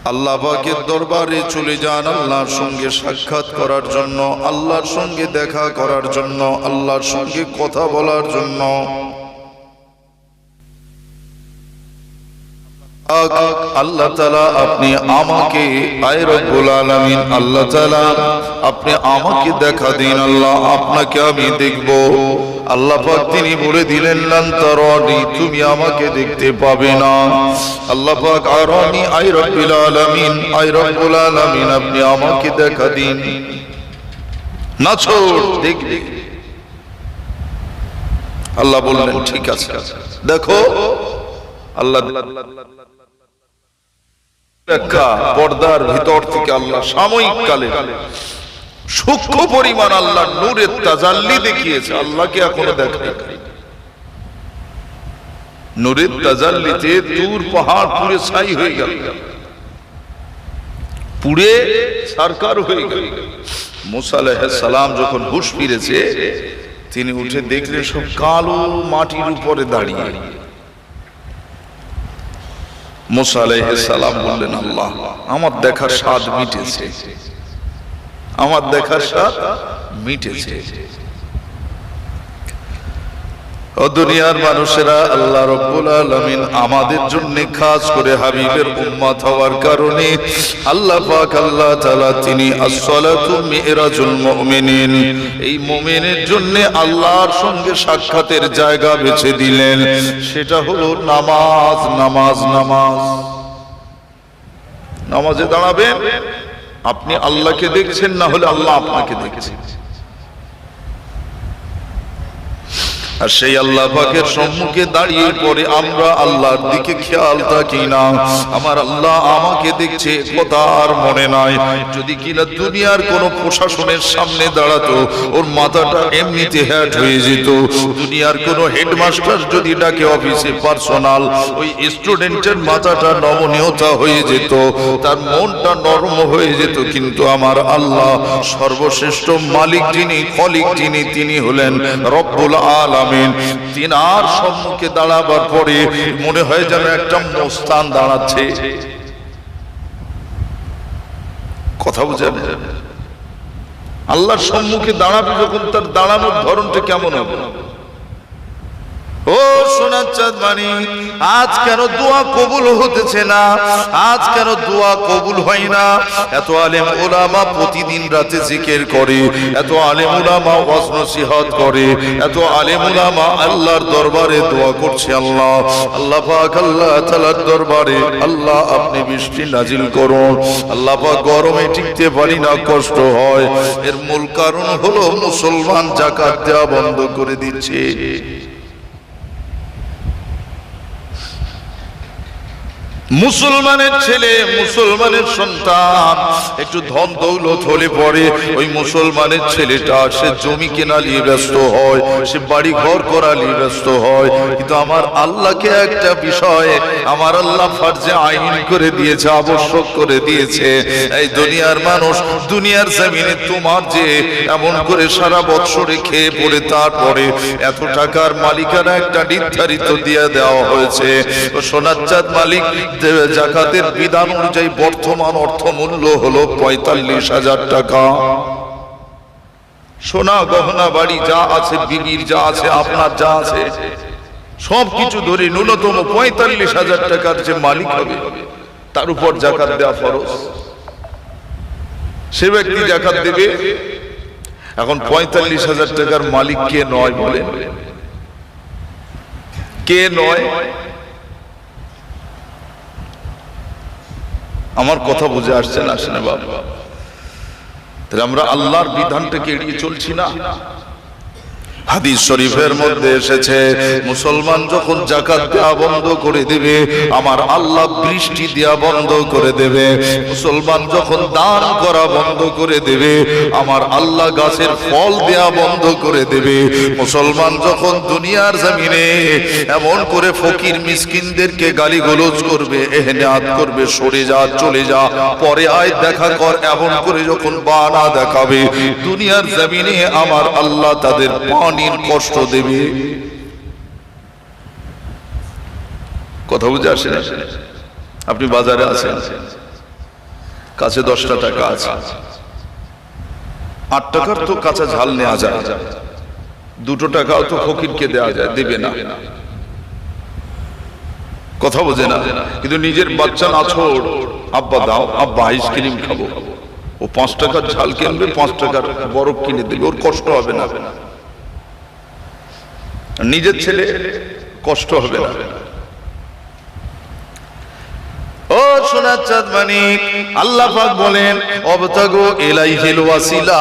আল্লাহ পাকের দরবারে চলে যান আল্লাহর সঙ্গে সাক্ষাৎ করার জন্য, আল্লাহর সঙ্গে দেখা করার জন্য, আল্লাহর সঙ্গে কথা বলার জন্য। আল্লাহ তাআলা আপনি আমাকে আয় রব্বুল আলামিন, আল্লাহ তাআলা আপনি আমাকে দেখা দিন, আল্লাহ আপনাকে আমি দেখব। আল্লাহ পাক তিনি বলে দিলেন লান তারানি, তুমি আমাকে দেখতে পাবে না। আল্লাহ পাক আরানি আয় রব্বুল আলামিন, আয় রব্বুল আলামিন আপনি আমাকে দেখা দিন। না ছোট দেখবে। আল্লাহ বললেন ঠিক আছে দেখো। আল্লাহ পর্দার ভিতর থেকে আল্লাহ সাময়িক কালে সূক্ষ্ম পরিমাণ আল্লাহ নূরের তাজাল্লি দেখিয়েছে। আল্লাহকে এখনো দেখায় নূরের তাজাল্লিতে তুর পাহাড় পুড়ে ছাই হয়ে গেল, পুড়ে সারকার হয়ে গেল। মুসা আলাইহিস সালাম যখন হুঁশ ফিরেছে তিনি উঠে দেখলেন সব কালো মাটির উপরে দাঁড়িয়ে। মুসা আলাইহিস সালাম বললেন আল্লাহ আমার দেখার স্বাদ মিটেছে, আমার দেখার স্বাদ মিটেছে। ও দুনিয়ার মানুষেরা, আল্লাহ রাব্বুল আলামিন আমাদের জন্য খাস করে হাবিবের উম্মত হওয়ার কারণে আল্লাহ পাক আল্লাহ তাআলা তিনি as-সালাতু মিরাজুল মুমিনিন, এই মুমিনের জন্য আল্লাহর সঙ্গে সাক্ষাতের জায়গা বেছে দিলেন। সেটা হলো নামাজ। নামাজ নামাজ নামাজে দাঁড়াবেন, আপনি আল্লাহকে দেখছেন, না হলে আল্লাহ আপনাকে দেখছেন। আর সেই আল্লাহ পাকের সম্মুখে দাঁড়িয়ে পড়ে আমরা আল্লাহর দিকে খেয়াল থাকি না। আমার আল্লাহ আমাকে দেখছে কথা আর মনে নাই। যদি কিনা দুনিয়ার কোন প্রশাসনের সামনে দাঁড়াতো ওর মাথাটা এমনিতে হ্যাট হয়ে যেত। দুনিয়ার কোন হেডমাস্টার যদি ডাকে অফিসে পার্সোনাল, ওই স্টুডেন্টের মাথাটা নমনীয়তা হয়ে যেত, তার মনটা নরম হয়ে যেত। কিন্তু আমার আল্লাহ সর্বশ্রেষ্ঠ মালিক যিনি, খলিক যিনি, তিনি হলেন রব্বুল আলামিন। তিনার সম্মুখে দাঁড়াবার পরে মনে হয় যেন একটা মস্তান দাঁড়াচ্ছে। কথা বুঝেন? আল্লাহর সম্মুখে দাঁড়াবে যখন, তার দাঁড়ানোর ধরনটা কেমন হবে? ও সোনার চাঁদ মানি, আজ কেন দোয়া কবুল হতেছে না? আজ কেন দোয়া কবুল হয় না? এত আলেম ওলামা প্রতিদিন রাতে জিকির করে, এত আলেম ওলামা ওয়াজ নসিহত করে, এত আলেম ওলামা আল্লাহর দরবারে দোয়া করছে। আল্লাহ আল্লাহ পাক আল্লাহ তাআলার দরবারে আল্লাহ আপনি বৃষ্টি নাজিল করুন। আল্লাহ পাক গরমে টিকতে পারি না, কষ্ট হয়। এর মূল কারণ হলো মুসলমান যাকাত দেওয়া বন্ধ করে দিচ্ছে। মুসলমানের ছেলে, মুসলমানের সন্তান একটু ধন দৌলত হলে পরে ওই মুসলমানের ছেলেটা সে জমি কেনা নিয়ে ব্যস্ত হয়, সে বাড়ি ঘর করা নিয়ে ব্যস্ত হয়। কিন্তু আমার আল্লাহকে একটা বিষয় আমার আল্লাহ ফরজে আইন করে দিয়েছে, আবশ্যক করে দিয়েছে। এই দুনিয়ার মানুষ, দুনিয়ার জমিনে তোমার যে এমন করে সারা বছরে খেয়ে পড়ে তারপরে এত টাকার মালিকানা একটা নির্ধারিত দিয়ে দেওয়া হয়েছে। সোনার চাঁদ মালিক জাকাতের বিধান অনুযায়ী বর্তমান অর্থমূল্য হলো ৪৫,০০০ টাকা। সোনা গহনা বাড়ি যা আছে, বিবির যা আছে, আপনার যা আছে, সবকিছু ধরে ন্যূনতম ৪৫,০০০ টাকার যে মালিক হবে তার উপর জাকাত দেওয়া ফরজ। সে ব্যক্তি জাকাত দেবে। এখন ৪৫,০০০ টাকার মালিক কে নয় বলেন? কে নয়? আমার কথা বুঝে আসছে না? আসে না বাবা? তাহলে আমরা আল্লাহর বিধানটাকে এড়িয়ে চলছি না। হাদিস শরীফের মধ্যে এসেছে মুসলমান যখন যাকাত দেওয়া বন্ধ করে দেবে আমার আল্লাহ বৃষ্টি দেওয়া বন্ধ করে দেবে। মুসলমান যখন দান করা বন্ধ করে দেবে আমার আল্লাহ গাছের ফল দেওয়া বন্ধ করে দেবে। মুসলমান যখন দুনিয়ার জমিনে এমন করে ফকির মিসকিনদেরকে গালিগালাজ করবে, এহনাত করবে, সরে যা, চলে যা, পরে আয়, দেখা কর, এমন করে যখন বানা দেখাবে দুনিয়ার জমিনে আমার আল্লাহ তাদের পানির কষ্ট দেবে। কথা বুঝে আসে না? আপনি বাজারে আছেন, কাছে 10টা টাকা আছে, 8 টাকার তো কাঁচা ঝাল নেওয়া যায়, 2 টাকাও তো ফকিরকে দেওয়া যায়, দেবে না, কথা বোঝে না। কিন্তু নিজের বাচ্চা নাছোড়, আব্বা দাও, আব্বা আইসক্রিম খাবো, ও 5 টাকার ঝাল কিনবে, 5 টাকার বরফ কিনে দেবে, ওর কষ্ট হবে না। নিজের ছেলে কষ্ট হবে না। ও সোনার চাঁদ মানিক, আল্লাহ পাক বলেন অবতাগো ইলাইহিল ওয়াসিলা,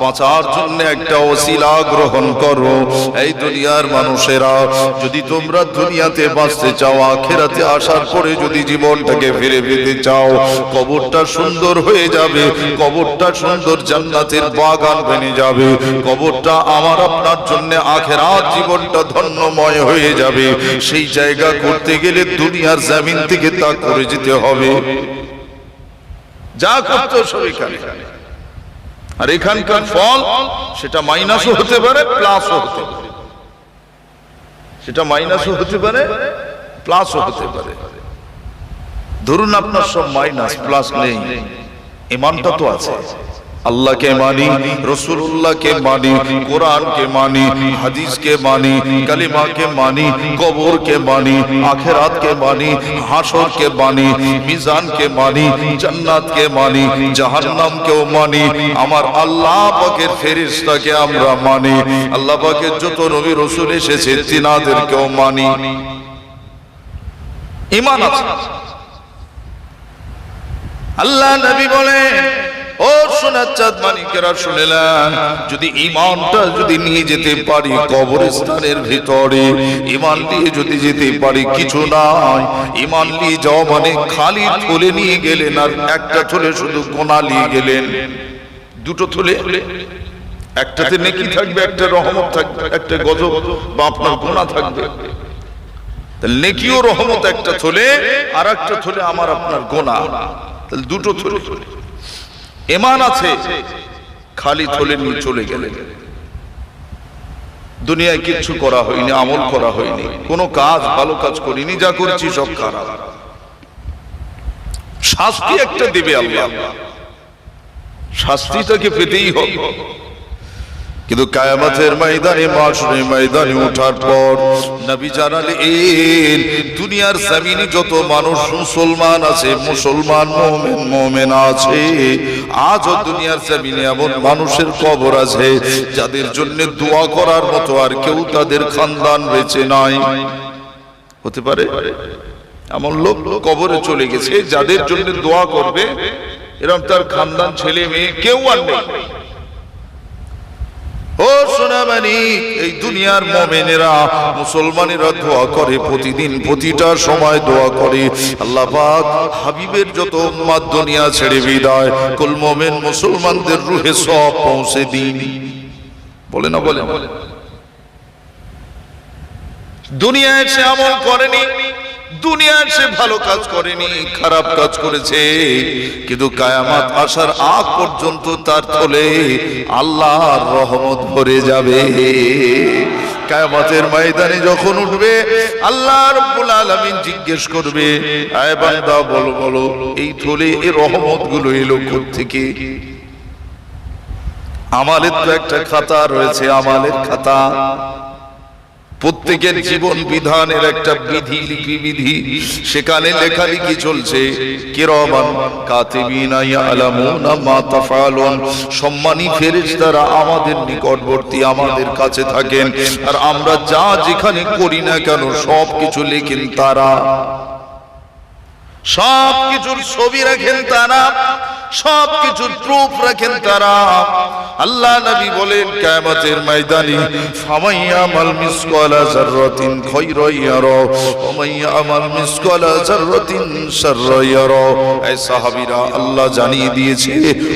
বাঁচার জন্য একটা ওসিলা গ্রহণ করো। এই দুনিয়ার মানুষেরা, যদি তোমরা দুনিয়াতে বাঁচতে চাও, আখিরাতে আসার পরে যদি জীবনটাকে ফিরে পেতে চাও, কবরটা সুন্দর হয়ে যাবে, কবরটা সুন্দর জান্নাতের বাগান বনে যাবে, কবরটা আমার আপনার জন্য আখিরাত জীবনটা ধন্যময় হয়ে যাবে। সেই জায়গা করতে গেলে দুনিয়ার জমিন থেকে তা করে যেতে হবে, যা করতে সব এখানে। আর এখানকার ফল সেটা মাইনাসও হতে পারে, প্লাসও হতে পারে, সেটা মাইনাসও হতে পারে, প্লাসও হতে পারে। ধরুন আপনার সব মাইনাস, প্লাস নেই, ঈমানটা তো আছে। আল্লাহকে মানি, রাসূলুল্লাহকে মানি, কোরআনকে মানি, হাদিসকে মানি, কালিমাকে মানি, কবরকে মানি, আখিরাতকে মানি, হাসরকে মানি, মিজানকে মানি, জান্নাতকে মানি, জাহান্নামকেও মানি, আমার আল্লাহ পাকের ফেরেশতাকে আমরা মানি, আল্লাহ পাকের যত নবী রাসূল এসেছে তিনাদেরকেও মানি। ঈমান আছে। আল্লাহ নবী বলেন, ও সোনার চাঁদ মানিকেরা শুনেলেন, যদি ঈমানটা যদি নিয়ে যেতে পারি কবরস্থানের ভিতরে, ঈমান নিয়ে যদি যেতে পারি কিছু নাই। ঈমান নিয়ে যাওয়া মানে খালি থলে নিয়ে গেলেন, আর একটা থলে শুধু গোনা নিয়ে গেলেন। 2টো থলে, একটাতে নেকি থাকবে, একটা রহমত থাকবে, একটা গজব বা আপনার গোনা থাকবে। নেকি ও রহমত একটা থলে, আর একটা থলে আমার আপনার গোনা, তাহলে 2টো থলে। ঈমান আছে, খালি থলে নিয়ে চলে গেলেন। দুনিয়ায় কিচ্ছু করা হয়নি, আমল করা হয়নি, কোনো কাজ ভালো কাজ করিনি, যা করছি সব খারাপ। শাস্তি একটা দেবে আল্লাহ, শাস্তিটাকে পেতেই হবে। কিন্তু কিয়ামতের ময়দানে, মাশরের ময়দানে ওঠার পর নবী জানালেন, দুনিয়ার জমিনে যত মানুষ মুসলমান আছে, মুসলমান মুমিন মুমিনা আছে, আজও দুনিয়ার জমিনে এমন মানুষের কবর আছে যাদের জন্য দোয়া করার মতো আর কেউ তাদের খানদান বেঁচে নাই। হতে পারে এমন লোক কবরে চলে গেছে, যাদের জন্য দোয়া করবে এরকম তার খানদান ছেলে মেয়ে কেউ আর নেই। ও সোনা মানিক, এই দুনিয়ার মুমিনেরা, মুসলমানেরা দোয়া করে, প্রতিদিন প্রতিটা সময় দোয়া করে, আল্লাহ পাক হাবিবের যত উম্মত দুনিয়া ছেড়ে বিদায়, কুল মুমিন মুসলমানদের রুহে সব পৌঁছে দিন। বলে না বলে, দুনিয়ায় সে আমল করেনি, দুনিয়ায় সে ভালো কাজ করেনি, খারাপ কাজ করেছে, কিন্তু কিয়ামত আসার আগ পর্যন্ত তার তলে আল্লাহর রহমত ভরে যাবে। কিয়ামতের ময়দানে যখন উঠবে, আল্লাহ রাব্বুল আলামিন জিজ্ঞেস করবে, আয় বান্দা বলো বলো, এই থলে এই রহমতগুলো এলো কোত্থেকে? আমালের তো একটা খাতা রয়েছে, আমালের খাতা। প্রত্যেকের জীবন বিধানের একটা বিধি, লিপিবিধি, সেখানে লেখালেখি চলছে। কিরামান কাতিবিনা ইয়ালামুনা মা তাফআলুন, সম্মানী ফেরেশতারা আমাদের নিকটবর্তী, আমাদের কাছে থাকেন, আর আমরা যা যেখানে করি না কেন সব কিছু লেখেন তারা, সব কিছুর ছবি রাখেন তারা, সব কিছুর প্রুফ রাখেন তারা। আল্লাহ নবী বলেন, কিয়ামতের ময়দানে ফামাইয়ামাল মিসকালা যাররাতিন খায়রান ইয়ারা ওয়া মাইয়ামাল মিসকালা যাররাতিন শাররান ইয়ারা। এই সাহাবীরা, আল্লাহ জানিয়ে দিয়েছে,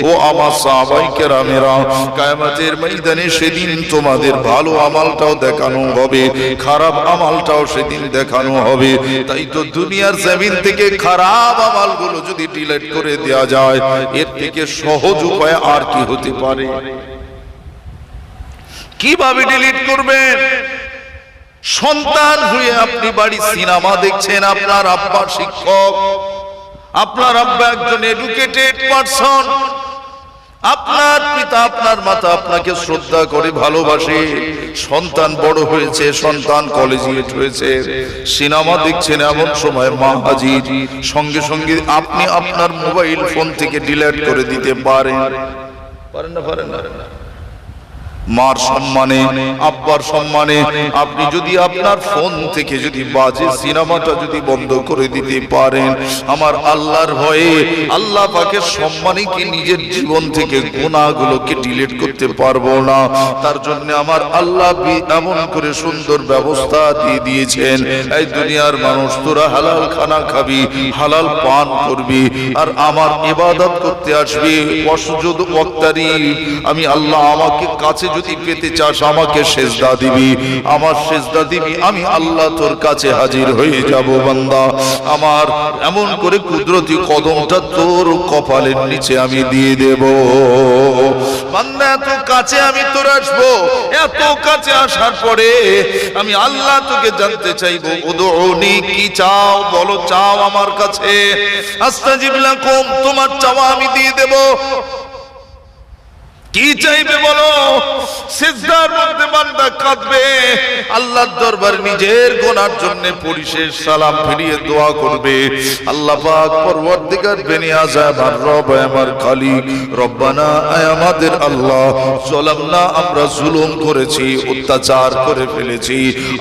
ও আমার সাহাবায়ে কেরামেরা, কিয়ামতের ময়দানে সেদিন তোমাদের ভালো আমলটাও দেখানো হবে, খারাপ আমলটাও সেদিন দেখানো হবে। তাই তো দুনিয়ার জমিন থেকে খারাপ আমলগুলো যদি ডিলিট করে দেওয়া যায়, এর থেকে সহজ উপায় আর কি হতে পারে? কিভাবে ডিলিট করবেন? সন্তান হয়ে আপনি বাড়ি সিনেমা দেখছেন, আপনার আব্বা শিক্ষক, আপনার আব্বা একজন এডুকেটেড পারসন, আপনার পিতা আপনার মাতা আপনাকে শ্রদ্ধা করে ভালোবাসে, সন্তান বড় হয়েছে, সন্তান কলেজিয়েট হয়েছে, সিনেমা দেখছেন, এমন সময় মা হাজির, সঙ্গে সঙ্গে আপনি আপনার মোবাইল ফোন থেকে ডিলিট করে দিতে পারেন না? পারেন না? মার সম্মানে, আব্বার সম্মানে আপনি যদি আপনার ফোন থেকে যদি বাজে সিনেমাটা যদি বন্ধ করে দিতে পারেন, আমার আল্লাহর ভয়ে আল্লাহ পাকের সম্মানে কি নিজের জীবন থেকে গুনাহগুলোকে ডিলিট করতে পারবো না? তার জন্য আমার আল্লাহ এমন করে সুন্দর ব্যবস্থা দিয়ে দিয়েছেন, এই দুনিয়ার মানুষ তোরা হালাল খানা খাবি, হালাল পান করবি, আর আমার ইবাদত করতে আসবি ওয়াসজুদ ওয়াক্তারিব। আমি আল্লাহ আমাকে কাছে যদি পেতে চাস আমাকে সেজদা দিবি, আমার সেজদা দিবি, আমি আল্লাহ তোর কাছে হাজির হয়ে যাব বান্দা। আমার এমন করে কুদরতি কদমটা তোর কপালের নিচে আমি দিয়ে দেব বান্দা। এত কাছে আমি তোর আসবো, এত কাছে আসার পরে আমি আল্লাহ তোকে জানতে চাইবো, উদউনি, কি চাও বলো, চাও আমার কাছে, আস্তাজিব লাকুম, তোমার চাওয়া আমি দিয়ে দেব। কি চাইবে বলো? সিজদার মধ্যে বান্দা কাঁদবে, আল্লাহর দরবারে নিজের গুনার জন্য পরিশেষ সালাম ফিরিয়ে দোয়া করবে, আল্লাহ পাক পরওয়ারদিগার বেনিয়াজাব আর রব আমার খালিক, রব্বানা আয় আমাদের আল্লাহ, যালামনা, আমরা জুলুম করেছি, অত্যাচার করে ফেলেছি,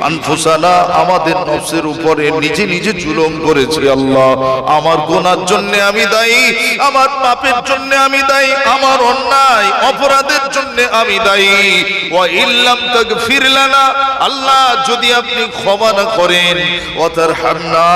আনফুসানা, আমাদের নফসের উপরে নিজে নিজে জুলুম করেছি আল্লাহ, আমার গুনার জন্য আমি দায়ী, আমার পাপের জন্য আমি দায়ী, আমার অন্যায় অপরাধের জন্য আমি দায়ী। ওয়া ইল্লাম তাগফির লানা, আল্লাহ যদি আপনি ক্ষমা না করেন, ওয়া তারহামনা,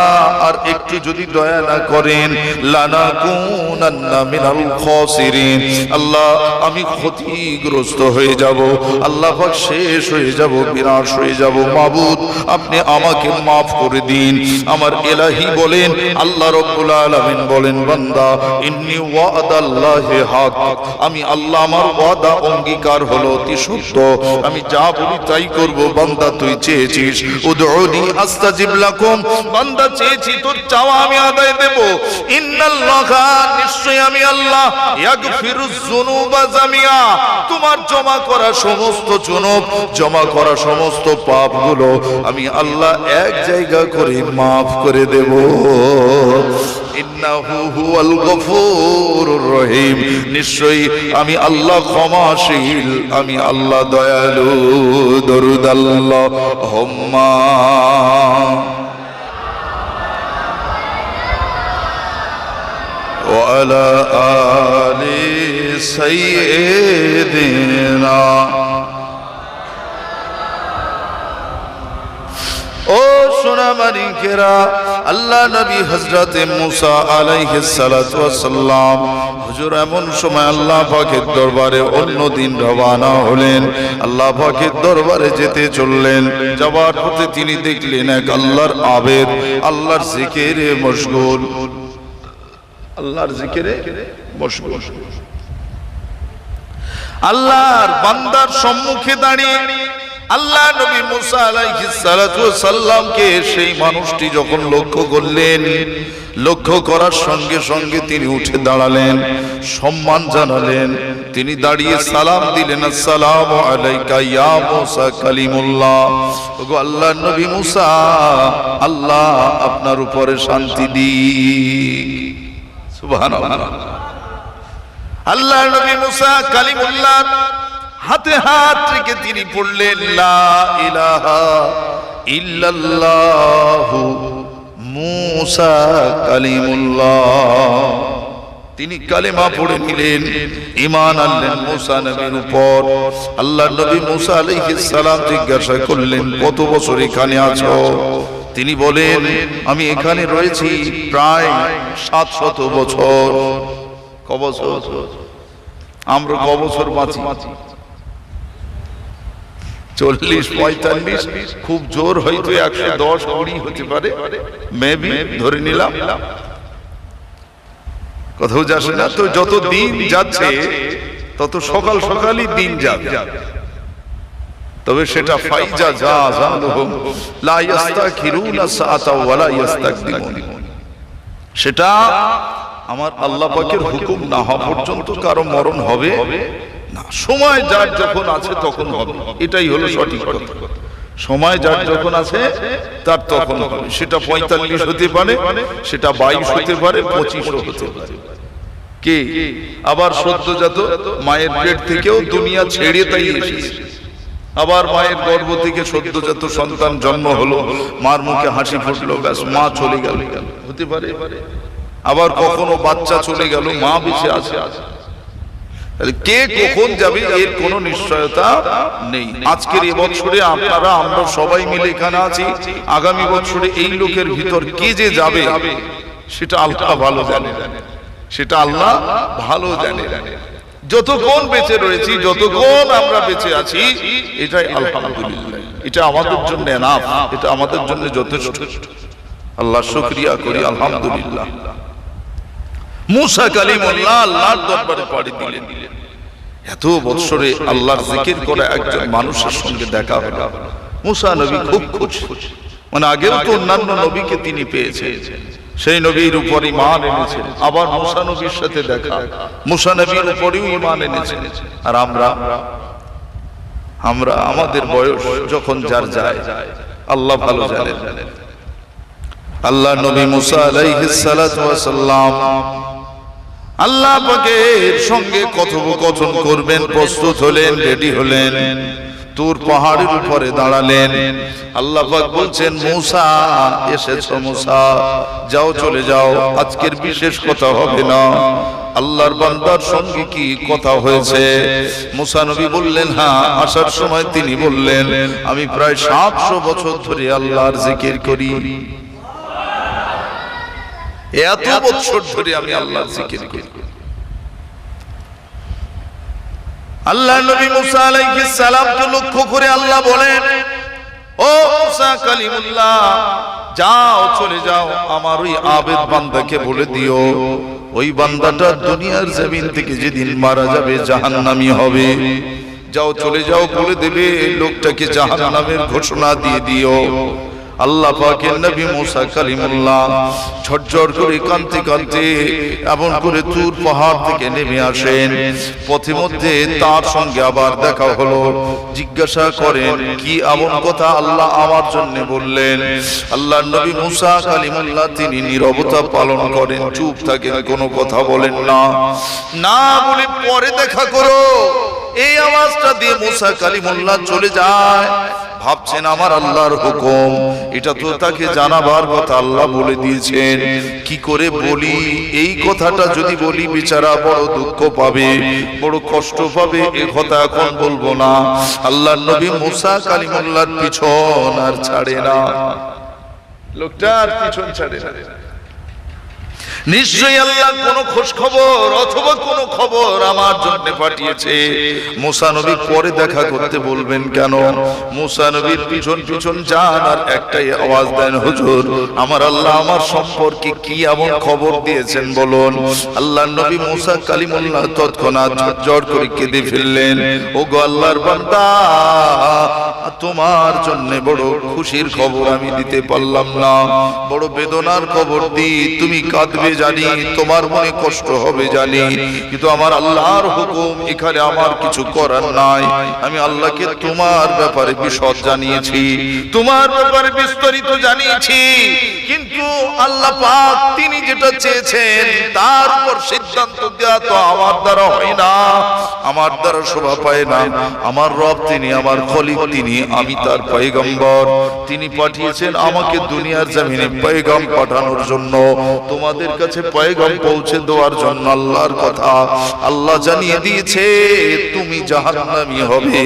আর একটু যদি দয়া না করেন, লানাকুনান্না মিনাল খাসিরিন, আল্লাহ আমি ক্ষতিগ্রস্ত হয়ে যাব, আল্লাহ পাক শেষ হয়ে যাব, বিনাশ হয়ে যাব। মাবুদ আপনি আমাকে মাফ করে দিন। আমার ইলাহি বলেন, আল্লাহ রাব্বুল আলামিন বলেন, বান্দা ইন্নী ওয়াদাল্লাহি হক, আমি আল্লাহ আমার ওয়াদা অঙ্গীকার হলো অতি সত্য, আমি যা বলি তাই করব। বান্দা তুই চেয়েছিস, উদউনি আস্তাজিব লাকুম, বান্দা চেয়েছি তোর চাওয়া আমি আদায় দেব। ইন্নাল্লাহা, নিশ্চয় আমি আল্লাহ, ইয়াগফিরুজ যুনুবা জামিআ, তোমার জমা করা সমস্ত জুনুব, জমা করা সমস্ত পাপগুলো আমি আল্লাহ এক জায়গা করে মাফ করে দেব। ইন্নাহু হুয়াল গফুরুর রহিম, নিশ্চয়ই আমি আল্লাহ ক্ষমাশীল, আমি আল্লাহ দয়ালু। দরুদ আল্লাহুম্মা ওয়া আলা আলি সাইয়্যিদিনা। ও সোনা মানিকেরা, আল্লাহ নবী হযরতে মুসা আলাইহিস সালাতু ওয়াস সালাম হুজুর এমন সময় আল্লাহ পাকের দরবারে অন্যদিন রওনা হলেন, আল্লাহ পাকের দরবারে যেতে চললেন। যাওয়ার পথে তিনি দেখলেন এক আল্লাহর আবেদ আল্লাহর জিকিরে মশগুল, আল্লাহর জিকিরে মশগুল, আল্লাহর বান্দার সম্মুখে দাঁড়িয়ে আল্লাহ নবী মুসা আলাইহিস সালাতু ওয়াস সালামকে সেই মানুষটি যখন লক্ষ্য করলেন, লক্ষ্য করার সঙ্গে সঙ্গে তিনি উঠে দাঁড়ালেন, সম্মান জানালেন, তিনি দাঁড়িয়ে সালাম দিলেন, আসসালামু আলাইকা ইয়া মুসা কালিমুল্লাহ, ওগো আল্লাহর নবী মুসা, আল্লাহ আপনার উপরে শান্তি দিক। সুবহানাল্লাহ। আল্লাহর নবী মুসা কালিমুল্লাহ হাতে হাত রেখে তিনি পড়লেন, লা ইলাহা ইল্লাল্লাহু মুসা কালিমুল্লাহ। তিনি কালেমা পড়ে নিলেন, ঈমান আনলেন মুসা নবীর উপর। আল্লাহর নবী মুসা আলাইহিস সালাম জিজ্ঞাসা করলেন, কত বছর এখানে আছো? তিনি বলেন, আমি এখানে রয়েছি প্রায় 700 বছর। ক বছর? আমরা ক বছর বাঁচি? 40-45, খুব জোর হয়তো 110-20 হতে পারে, মেবি ধরে নিলাম। কোথাও যাস না তো, যত দিন যাচ্ছে তত সকাল সকালই দিন যাবে, তবে সেটা ফাইজা জাযালুহুম লা ইস্তাখিরুনা সাআতা ওয়া লা ইস্তাকদিমুন, সেটা আমার আল্লাহ পাকের হুকুম না হওয়া পর্যন্ত কারো মরণ হবে না। সময় যার যখন আছে তখন হবে, এটাই হলো সঠিক কথা। সময় যার যখন আছে তার তখন হবে। সেটা 45 হতে পারে, সেটা 22 হতে পারে, 25 হতে পারে। কে আবার সদ্যজাত মায়ের পেট থেকেও দুনিয়া ছেড়ে তাই এসেছে। আবার মায়ের গর্ভ থেকে সদ্যজাত সন্তান জন্ম হলো, মার মুখে হাসি ফুটলো, ব্যাস মা চলে গেল, হতে পারে। আবার কখনো বাচ্চা চলে গেল, মা বেঁচে আছে। কে কখন যাবে এর কোনো নিশ্চয়তা নেই। আজকের এই বছরে আপনারা আমরা সবাই মিলে এখানে আছি, আগামী বছরে এই লোকের ভিতর কে যে যাবে সেটা আল্লাহ ভালো জানে, সেটা আল্লাহ ভালো জানে। যতক্ষণ বেঁচে রয়েছি, যতক্ষণ আমরা বেঁচে আছি, এটাই আলহামদুলিল্লাহ, এটা আমাদের জন্য এনাফ, এটা আমাদের জন্য যথেষ্ট। আল্লাহ শুকরিয়া করি, আলহামদুলিল্লাহ। মুসা কালিমুল্লাহ আল্লাহর দরবারে পাড়ি দিলেন। এত বছরে আল্লাহর জিকির করা একজন মানুষের সঙ্গে দেখা হলো। মুসা নবী খুব খুশি, মানে আগেও তো অন্যান্য নবীকে তিনি পেয়েছেন, সেই নবীর উপর ঈমান এনেছেন। আবার মুসা নবীর সাথে দেখা, মুসা নবীর উপরেও ঈমান এনেছেন। আর আমরা আমাদের বয়স যখন যার যায় আল্লাহ ভালো জানেন। আল্লাহ নবী মুসা আলাইহিস সালাতু ওয়াস সালাম আল্লাহ পাকের সঙ্গে কথোপকথন করবেন, প্রস্তুত হলেন, রেডি হলেন, তুর পাহাড়ের উপরে দাঁড়ালেন। আল্লাহ পাক বলছেন, মুসা এসেছো, মুসা যাও, চলে যাও, আজকের বিশেষ কথা হবে না। আল্লাহর বান্দার সঙ্গে কি কথা হয়েছে? মুসা নবী বললেন, হ্যাঁ। আসার সময় তিনি বললেন, আমি প্রায় 700 বছর ধরে আল্লাহর জিকির করি, এত বছর ধরে আমি আল্লাহর জিকির করি। আল্লাহ নবী মুসা আলাইহিস সালামকে লক্ষ্য করে আল্লাহ বলেন, ও মুসা কালিমুল্লাহ, যাও, চলে যাও, আমার ওই আবেদ বান্দাকে বলে দিও, ওই বান্দাটা দুনিয়ার জমিন থেকে যেদিন মারা যাবে জাহান্নামী হবে। যাও, চলে যাও, বলে দেবে লোকটাকে জাহান্নামের ঘোষণা দিয়ে দিও। আল্লাহ পাকের নবী মুসা কালিমুল্লাহ ঝরঝর করে কাঁদতে কাঁদতে এমন করে তুর পাহাড় থেকে নেমে আসেন। পথে মধ্যে তার সঙ্গে আবার দেখা হলো। জিজ্ঞাসা করেন, কি এমন কথা আল্লাহ আমার জন্য বললেন? আল্লাহ নবী মুসা কালিমুল্লাহ তিনি নীরবতা পালন করেন, চুপ থাকেন, কোনো কথা বলেন না। না বলে পরে দেখা করো, এই আওয়াজটা দিয়ে মুসা কালিমুল্লাহ চলে যায়। ভাবছেন আমার আল্লাহর হুকুম, এটা তো তাকে জানাবার কথা, আল্লাহ বলে দিয়েছেন। কি করে বলি এই কথাটা? যদি বলি বেচারা বড় দুঃখ পাবে, বড় কষ্ট পাবে, এ কথা এখন বলবো না। আল্লাহর নবী মুসা কালিমুল্লাহর পিছন আর ছাড়ে না, লোকটার পিছন ছাড়ে না। নিশ্চয়ই আল্লাহ কোন খোঁজ খবর অথবা কোন খবর আমার জন্য পাঠিয়েছে। মুসা নবী পরে দেখা করতে বলবেন কেন? মুসা নবীর পিছন পিছন যান আর একটাই আওয়াজ দেন, হুজুর আমার আল্লাহ আমার সম্পর্কে কি এমন খবর দিয়েছেন বলুন। আল্লাহর নবী মুসা কালিমুল্লাহ তৎক্ষণাৎ ঝরঝর করে কেঁদে ফেললেন, ও গো আল্লাহর বান্দা, তোমার জন্য বড় খুশির খবর আমি দিতে পারলাম না, বড় বেদনার খবর দিই। তুমি কাঁদবে জানি, তোমার মনে কষ্ট হবে জানি, কিন্তু আমার আল্লাহর হুকুম, এখানে আমার কিছু করার নাই। আমি আল্লাহকে তোমার ব্যাপারে বিশদ জানিয়েছি, তোমার ব্যাপারে বিস্তারিত জানিয়েছি, কিন্তু আল্লাহ পাক তিনি যেটা চেয়েছেন তার উপর সিদ্ধান্ত দেওয়া তো আমার দ্বারা হয় না, আমার দ্বারা শোভা পায় না। আমার রব তিনি, আমার খলিক তিনি, আমি তার পয়গম্বর। তিনি পাঠিয়েছেন আমাকে দুনিয়ার জমিনে পয়গাম পাঠানোর জন্য, তোমাদের কাছে পয়গাম পৌঁছে দেওয়ার জন্য। আল্লাহর কথা আল্লাহ জানিয়ে দিয়েছে তুমি জাহান্নামী হবে।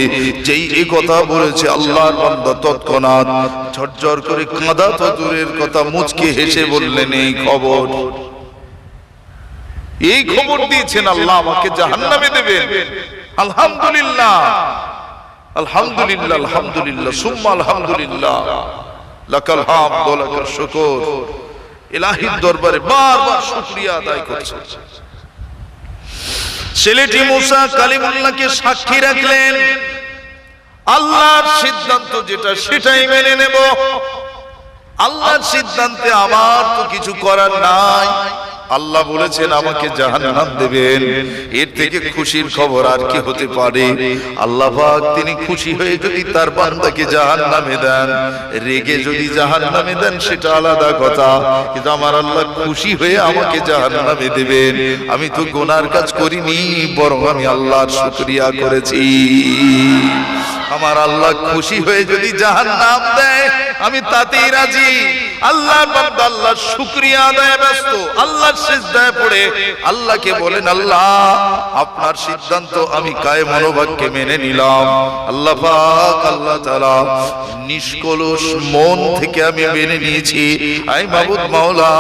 যেই এই কথা বলেছে আল্লাহর বান্দা তৎক্ষণাৎ ঝরঝর করে কাঁদা তো দূরের কথা, মুচকে হেসে বললেন, এই খবর, এই খবর দিয়েছেন আল্লাহ আমাকে জাহান্নামে দেবেন। আলহামদুলিল্লাহ, আলহামদুলিল্লাহ, আলহামদুলিল্লাহ, সুম্মা আলহামদুলিল্লাহ, লাকাল হামদ ওয়া লাকাল শুকর। ইলাহির দরবারে বারবার শুকরিয়া আদায় করছে। ছেলেটি মুসা কালিমুল্লাহকে সাক্ষী রাখলেন, আল্লাহর সিদ্ধান্ত যেটা সেটাই মেনে নেব, আল্লাহর সিদ্ধান্তে আমার তো কিছু করার নাই। আল্লাহ বলেছেন আমাকে জাহান্নাম দেবেন, এর থেকে খুশির খবর আর কি হতে পারে? আল্লাহ পাক তিনি খুশি হয়ে যদি তার বান্দাকে জাহান্নামে দেন, রেগে যদি জাহান্নামে দেন সেটা আলাদা কথা, কিন্তু আমার আল্লাহ খুশি হয়ে আমাকে জাহান্নামে দেবেন। আমি তো গুনার কাজ করিনি, বরং আমি আল্লাহর শুকরিয়া করেছি। আমার আল্লাহ খুশি হয়ে যদি জাহান্নাম দেয় আমি তাতেই রাজি। আল্লাহর বান্দা আল্লাহর শুকরিয়া আদায়ে ব্যস্ত, আল্লাহর সিজদায় পড়ে আল্লাহকে বলেন, আল্লাহ আপনার সিদ্ধান্ত আমি কায়ে মনোবাক্যে মেনে নিলাম। আল্লাহ পাক আল্লাহ তাআলা নিষ্কলুষ মন থেকে আমি মেনে নিয়েছি। আই মাবুদ মাওলা,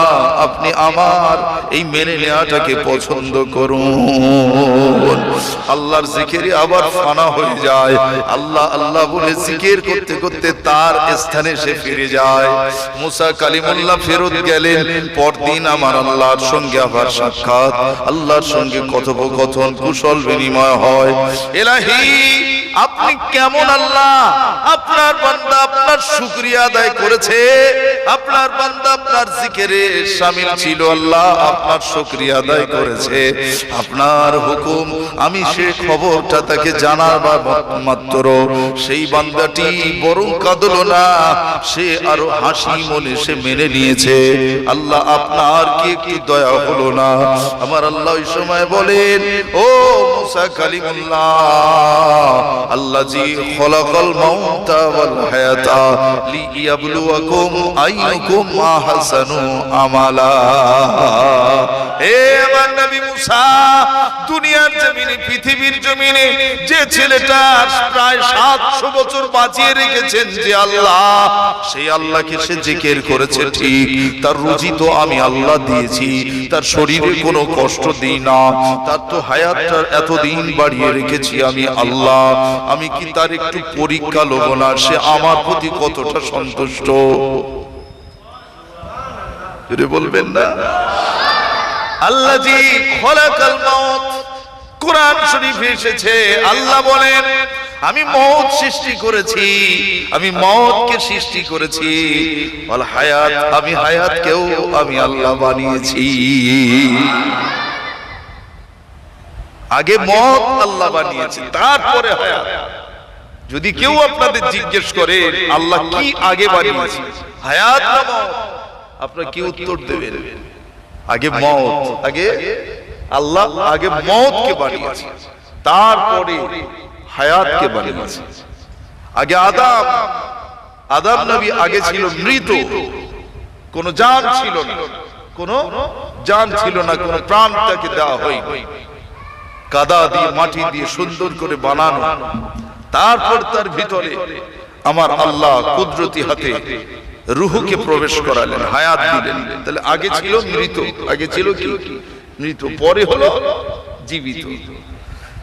আপনি আমার এই মেনে নেওয়াটাকে পছন্দ করুন। আল্লাহর জিকিরে আবার ফানা হয়ে যায়। আল্লাহ আল্লাহ বলে জিকির করতে করতে তার স্থানে সে ফিরে যায়। মুসা কালিমুল্লাহ ফেরত গেলেন, পরদিন আমার আল্লাহর সঙ্গে আবার সাক্ষাৎ, আল্লাহর সঙ্গে কথোপকথন, কুশল বিনিময় হয়। ইলাহি আপনি কেমন আল্লাহ? আপনার বান্দা আপনার শুকরিয়া আদায় করেছে, আপনার বান্দা আপনার জিকিরে শামিল ছিল, আল্লাহ আপনার শুকরিয়া আদায় করেছে। আপনার হুকুম আমি সে খবরটা তাকে জানাবার মাত্র সেই বান্দাটি বরং কাঁদলো না, সে আরো হাসি মনে সে মেনে নিয়েছে। আল্লাহ আপনার কি একটু দয়া হলো না? আমার আল্লাহ ওই সময় বলেন, ও মুসা কালিমুল্লাহ, আল্লাযী খলাকাল মাউতা ওয়াল হায়াতা লিয়াবলুয়াকুম আইয়ুকুম আহসানু আমালা। হে আমার নবী মুসা, দুনিয়ার জমিনে, পৃথিবীর জমিনে যে ছেলেটা প্রায় 700 বছর বাঁচিয়ে রেখেছেন যে আল্লাহ, সেই আল্লাহকে সে জিকির করেছে ঠিক, তার রুজি তো আমি আল্লাহ দিয়েছি, তার শরীরে কোনো কষ্ট দিই না, তার তো হায়াতটা এতদিন বাড়িয়ে রেখেছি আমি আল্লাহ। আমি কি তার একটু পরীক্ষা লব না? সে আমার প্রতি কতটা সন্তুষ্ট? বলবেন না? আল্লাযী খলাকাল মাউত, কোরআন শরীফে এসেছে, আল্লাহ বলেন আমি মওত সৃষ্টি করেছি, আমি মওতকে সৃষ্টি করেছি, ওয়াল হায়াত, আমি হায়াতকেও আমি আল্লাহ বানিয়েছি। আগে মওত আল্লাহ বানিয়েছি, তারপরে হায়াত। যদি কেউ আপনাদের জিজ্ঞেস করে আল্লাহ কি আগে বানিয়েছে, হায়াত না মওত, আপনারা কি উত্তর দেবেন? আগে মওত, আগে আল্লাহ আগে মওতকে বানিয়েছে, তারপরে হায়াতকে বানিয়েছে। আগে আদম, আদম নবী আগে ছিল মৃত, কোন জান ছিল না, কোন জান ছিল না, কোন প্রাণ তাকে দেওয়া হয়নি, কাদা দিয়ে মাটি দিয়ে সুন্দর করে বানানো। তারপর তার ভিতরে আমার আল্লাহ কুদরতি হাতে রূহকে প্রবেশ করালেন, হায়াত দিলেন। তাহলে আগে ছিল মৃত, আগে ছিল কি মৃত, পরে হলো জীবিত।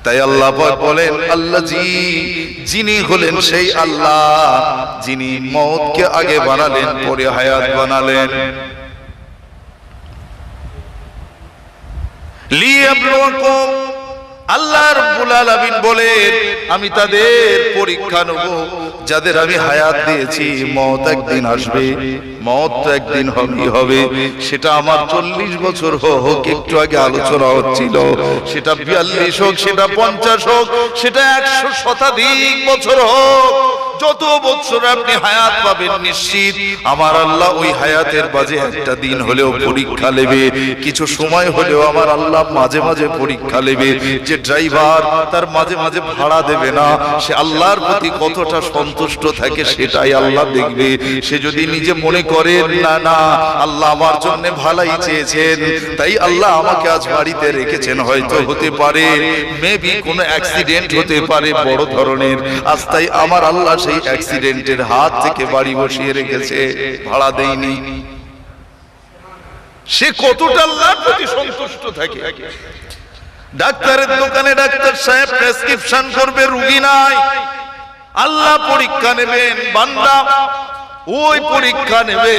তাই আল্লাহ পাক বলেন আল্লাযী, যিনি হলেন সেই আল্লাহ যিনি মওতকে আগে বানালেন পরে হায়াত বানালেন। লিয়াবলুয়াকুম, আল্লাহ রাব্বুল আলামিন বলেন আমি তাদের পরীক্ষা নেব যাদের আমি হায়াত দিয়েছি। মওত একদিন আসবে, মওত তো একদিন হবে, সেটা আমার 40 বছর হোক, একটু আগে আলোচনা হচ্ছিল, সেটা 42 হোক, সেটা 50 হোক, সেটা 100 শতাধিক বছর হোক, যত বছর আপনি হায়াত পাবেন নিশ্চিত আমার আল্লাহ ওই হায়াতের বাজে একটা দিন হলেও পরীক্ষা নেবে, কিছু সময় হলেও আমার আল্লাহ মাঝে মাঝে পরীক্ষা নেবে। যে ড্রাইভার তার মাঝে মাঝে ভাড়া দেবে না, সে আল্লাহর প্রতি কতটা সন্তুষ্ট থাকে সেটাই আল্লাহ দেখবে। সে যদি নিজে মনে করে না না আল্লাহ আমার জন্য ভালাই চেয়েছেন, তাই আল্লাহ আমাকে আজ বাড়িতে রেখেছেন, হয়তো হতে পারে মেবি কোনো অ্যাক্সিডেন্ট হতে পারে বড় ধরনের, আজ তাই আমার আল্লাহ সেই অ্যাক্সিডেন্টের হাত থেকে বাড়ি বসিয়ে রেখেছে, ভাড়া দেয়নি। সে কতটা আল্লাহর প্রতি সন্তুষ্ট থাকে। ডাক্তারের দোকানে ডাক্তার সাহেব প্রেসক্রিপশন করবে, রোগী নাই, আল্লাহ পরীক্ষা নেবেন, বান্দা ওই পরীক্ষা নেবে,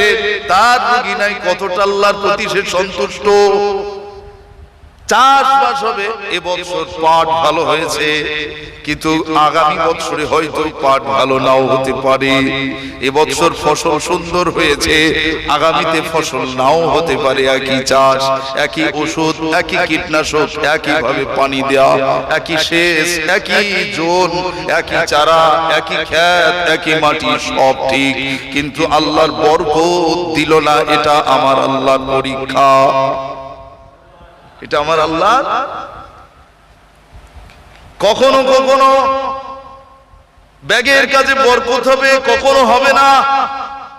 তার রোগী নাই, কতটা আল্লাহর প্রতি সে সন্তুষ্ট। চাষবাস হবে। এবছর পাট ভালো হয়েছে, কিন্তু আগামী বছরে হয়তো পাট ভালো নাও হতে পারে। এবছর ফসল সুন্দর হয়েছে, আগামীতে ফসল নাও হতে পারে। একই চাষ, একই ওষুধ, একই কীটনাশক, একই ভাবে পানি দেওয়া, একই সেচ, একই জোন, একই চারা, একই ক্ষেত, একই মাটি, সব ঠিক, কিন্তু আল্লাহর বরকত দিল না। এটা আমার আল্লাহর পরীক্ষা, এটা আমার আল্লাহ। কখনো কখনো ব্যাগের কাজে বরকত হবে, কখনো হবে না।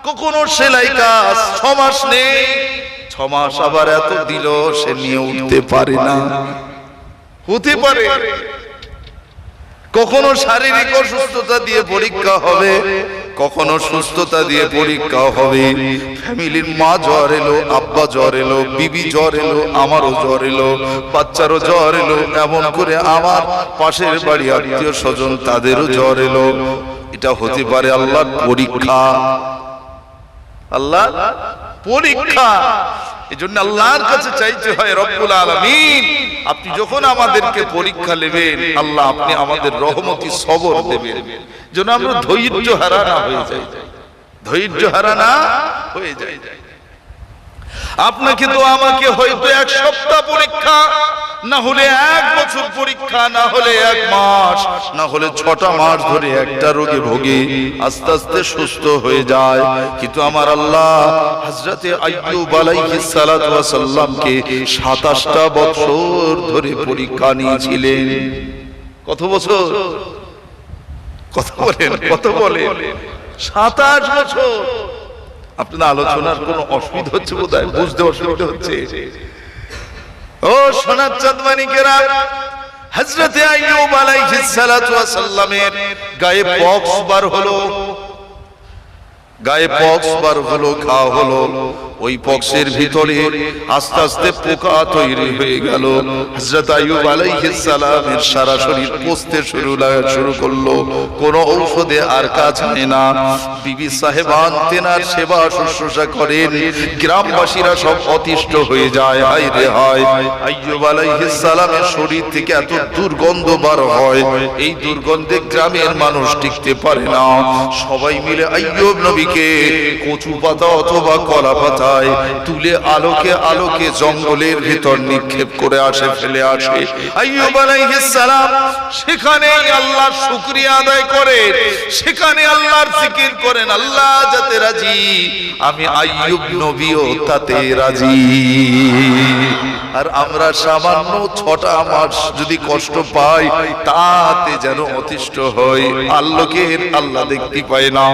কখনো সেলাই কাজ 6 মাস নেই, 6 মাস আবার এত দিল সে নিয়ে উঠতে পারে না, হতে পারে। কখনো শারীরিক অসুস্থতা দিয়ে পরীক্ষা হবে, কখনো সুস্থতা দিয়ে পরীক্ষা হবে। ফ্যামিলির মা জ্বর এলো, আব্বা জ্বর এলো, বিবি জ্বর এলো, আমারও জ্বর এলো, বাচ্চারও জ্বর এলো, এমন করে আমার পাশের বাড়ি আত্মীয় স্বজন তাদেরও জ্বর এলো। এটা হতে পারে আল্লাহর পরীক্ষা, আল্লাহ পরীক্ষা। এজন্য আল্লাহর কাছে চাইতে হয়, রব্বুল আলামিন আপনি যখন আমাদেরকে পরীক্ষা নেবেন, আল্লাহ আপনি আমাদের রহমতি সবর দেবেন, যেন আমরা ধৈর্য হারা না হয়ে যাই, ধৈর্য হারা না হয়ে যাই। আপনাকে তো আমাকে হয়তো 1 সপ্তাহ পরীক্ষা, না হলে 1 বছর পরীক্ষা, না হলে 1 মাস, না হলে 6টা মাস ধরে একটা রোগে ভোগে আস্তে আস্তে সুস্থ হয়ে যায়। কিন্তু আমার আল্লাহ হযরতে আইয়ুব আলাইহিস সালাতু ওয়াস সালামকে 27টা বছর ধরে পরীক্ষা নিয়েছিলেন। কত বছর? কত বলেন? কত বলেন? 27 বছর। আপনার আলোচনার কোনো অসুবিধা হচ্ছে বোধহয়, বুঝতে অসুবিধা হচ্ছে। ও সোনার চাঁদমানিকেরা, হযরতে আইয়ুব আলাইহিস সালাতু ওয়াস সালামের গায়ে পক্স বার হলো, গায়ে পক্স বার হলো, ঘা হলো। ওই পক্সের ভিতরে আস্তে আস্তে পোকা তৈরি হয়ে গেল। হযরত আইয়ুব আলাইহিস সালামের সারা শরীর পচতে শুরু করলো। কোন ঔষধে আর কাজ হয় না। বিবি সাহেবান তেনার সেবা শুশ্রূষা করেন, গ্রামবাসীরা সব অতিষ্ঠ হয়ে যায়। হায় রে হায়, আইয়ুব আলাইহিস সালামের শরীর থেকে এত দুর্গন্ধ বার হয়, এই দুর্গন্ধে গ্রামের মানুষ টিকতে পারে না। সবাই মিলে আইয়ুব নবীকে কচু পাতা অথবা কলা পাতা তুলে আলোকে আলোকে জঙ্গলের ভিতর নিক্ষেপ করে আসে, ফেলে আসে। আইয়ুব আলাইহিস সালাম সেখানে আল্লাহর শুকরিয়া আদায় করে, সেখানে আল্লাহর জিকির করেন। আল্লাহ যাতে রাজি, আমি আইয়ুব নবীও তাতে রাজি। আর আমরা সামান্য 6টা মাস যদি কষ্ট পাই, তাতে যেন অতিষ্ঠ হই। আল্লাহকে আল্লাহ দেখতে পায় না,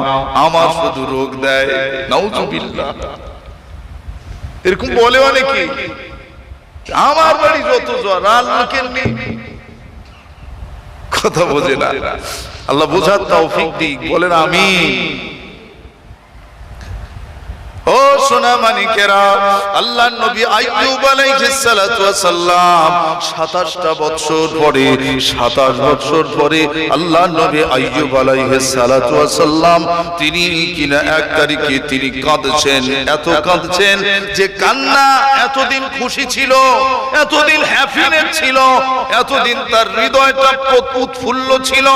আমার শুধু রোগ দেয়। নাউযুবিল্লাহ। এরকম বলে অনেকে, আমার বাড়ি যত জ্বর, আল্লাহকে নেই। কথা বোঝে না। আল্লাহ বোঝার তৌফিক দিক, বলেন আমিন। ও সোনা মানিকেরা, আল্লাহর নবী আইয়ুব আলাইহিস সালাতু ওয়াস সালাম 27টা বছর পরে, 27 বছর পরে আল্লাহর নবী আইয়ুব আলাইহিস সালাতু ওয়াস সালাম তিনি কিনা 1 তারিখে তিনি কাঁদছেন, এত কাঁদছেন যে কান্না এতদিন খুশি ছিল, এতদিন হ্যাপিনেস ছিল, এতদিন তার হৃদয়টা উৎফুল্ল ছিল।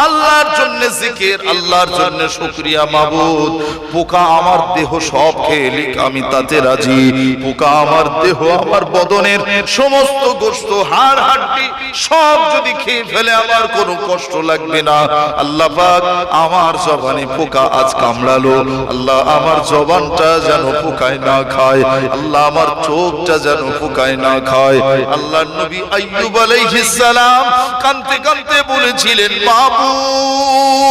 আল্লাহর জন্য জিকির, আল্লাহর জন্য শুকরিয়া। মাবুদ, পোকা আমার দেহ সব খেলিক, আমি তাতে রাজি। পোকা আমার দেহ, আমার বদনের সমস্ত গোশত, হাড় হাড্ডি সব যদি খেয়ে ফেলে আমার কোনো কষ্ট লাগবে না। আল্লাহ পাক আমার জবানে পোকা আজ কামড়ালো, আল্লাহ আমার জবানটা যেন পোকায় না খায়, আল্লাহ আমার চোখটা যেন পোকায় না খায়। আল্লাহর নবী আইয়ুব আলাইহিস সালাম কাঁদতে কাঁদতে বলেছিলেন, মাবুদ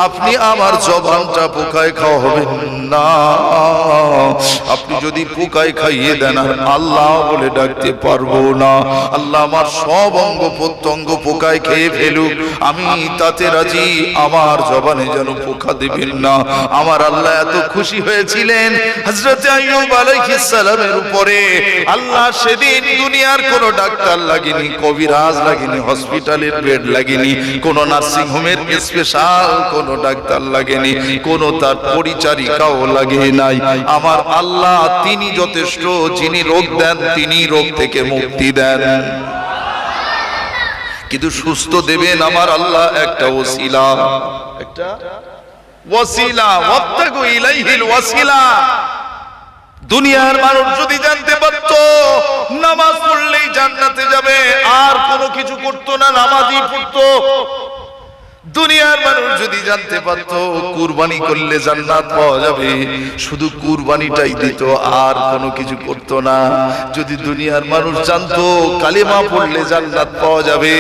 আপনি আমার জবানটা পোকায় খাওয়াবেন না। আপনি যদি পোকায় খাইয়ে দেন আল্লাহ বলে ডাকতে পারবো না। আল্লাহ আমার সব অঙ্গ প্রত্যঙ্গ পোকায় খেয়ে ফেলুক, আমি তাতে রাজি, আমার জবানে যেন পোকা দিবেন না। আমার আল্লাহ এত খুশি হয়েছিলেন হযরত আইয়ুব আলাইহিস সালামের উপরে। আল্লাহ সেদিন দুনিয়ার কোনো ডাক্তার লাগেনি, কবিরাজ লাগেনি, হসপিটালের বেড লাগেনি, কোনো নার্সিং হোমের স্পেশাল কোনো ডাক্তার লাগেনি, কোনো তার পরিচারিকাও লাগে নাই। আমার আল্লাহ তিনি যথেষ্ট, যিনি রোগ দেন তিনি রোগ থেকে মুক্তি দেন। কিন্তু সুস্থ দেবেন আমার আল্লাহ একটা ওসিলা, একটা ওসিলা, ওয়াবতাগু ইলাইহিল ওয়াসিলা। দুনিয়ার মানুষ যদি জানতে পারতো নামাজ পড়লেই জান্নাতে যাবে, আর কোনো কিছু করতো না, নামাজই পড়তো। দুনিয়ার মানুষ যদি জানতে পারতো কুরবানি করলে জান্নাত পাওয়া যাবে, শুধু কুরবানিটাই দিত, আর কোনো কিছু করতো না। যদি দুনিয়ার মানুষ জানতো কালেমা পড়লে জান্নাত পাওয়া যাবে,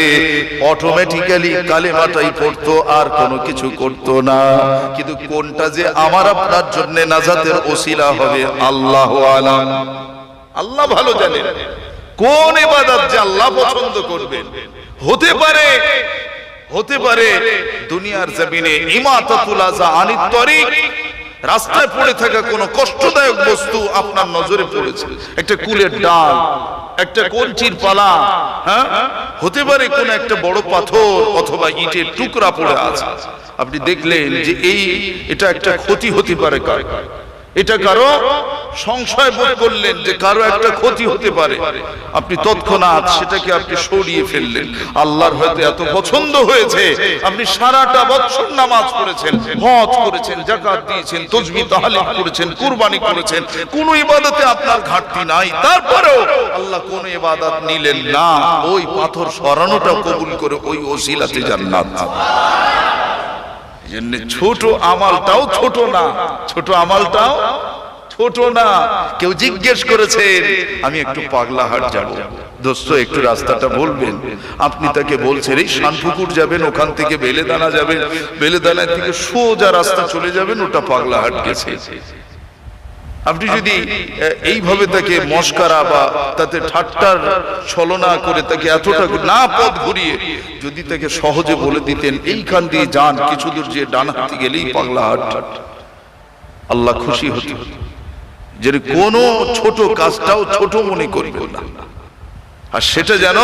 অটোমেটিক্যালি কালেমাটাই পড়তো, আর কোনো কিছু করতো না। কিন্তু কোনটা যে আমার আপনার জন্য নাজাতের ওসিলা হবে আল্লাহু আলাম, আল্লাহ ভালো জানেন। কোন ইবাদত যে আল্লাহ পছন্দ করবেন। হতে পারে দুনিয়ার জমিনে ইমাতাতুল আযা আনিত তরিক, রাস্তায় পড়ে থাকা কোনো কষ্টদায়ক বস্তু আপনার নজরে পড়েছে, একটা কুলের ডাল, একটা কঞ্চির পালা, হ্যাঁ, হতে পারে কোন একটা বড় পাথর অথবা ইটের টুকরা পড়ে আছে। আপনি দেখলেন যে এটা একটা ক্ষতি হতে পারে, এটা কারো সংশয় বোধ করলেন যে কারো একটা ক্ষতি হতে পারে, আপনি তৎক্ষণাৎ সেটাকে আপনি সরিয়ে ফেললেন। আল্লাহর হয়তো এত পছন্দ হয়েছে, আপনি সারাটা বছর নামাজ পড়েছেন, হজ করেছেন, যাকাত দিয়েছেন, তাসবিহ তাহলিল করেছেন, কুরবানি করেছেন, কোন ইবাদতে আপনার ঘাটতি নাই, তারপরেও আল্লাহ কোন ইবাদত নিলেন না। ওই পাথর সরানোটা কবুল করে ওই ওসিলাতে জান্নাত। ছোট আমলটাও ছোট না, ছোট আমলটাও ছোট না। কেউ জিজ্ঞেস করেছেন আমি একটু পাগলাহাট যাব, দোস্ত একটু রাস্তাটা বলবেন। আপনি তাকে বলছেন এই শানপুকুর যাবেন, ওখান থেকে বেলেদানা যাবেন, বেলেদানা থেকে সোজা রাস্তা চলে যাবেন, ওটা পাগলাহাট গেছে। আপনি যদি এইভাবে তাকে মস্কারা বা তাতে ঠাট্টার ছলনা করে তাকে এতটা না পথ ঘুরিয়ে যদি তাকে সহজে বলে দিতেন এইখান দিয়ে যান, কিছু দূর যে ডান হাতে গেলেই পাগলাহাট, আল্লাহ খুশি হতেন। যে কোন ছোট কাজটাও ছোট মনে করবেন না, আর সেটা যেন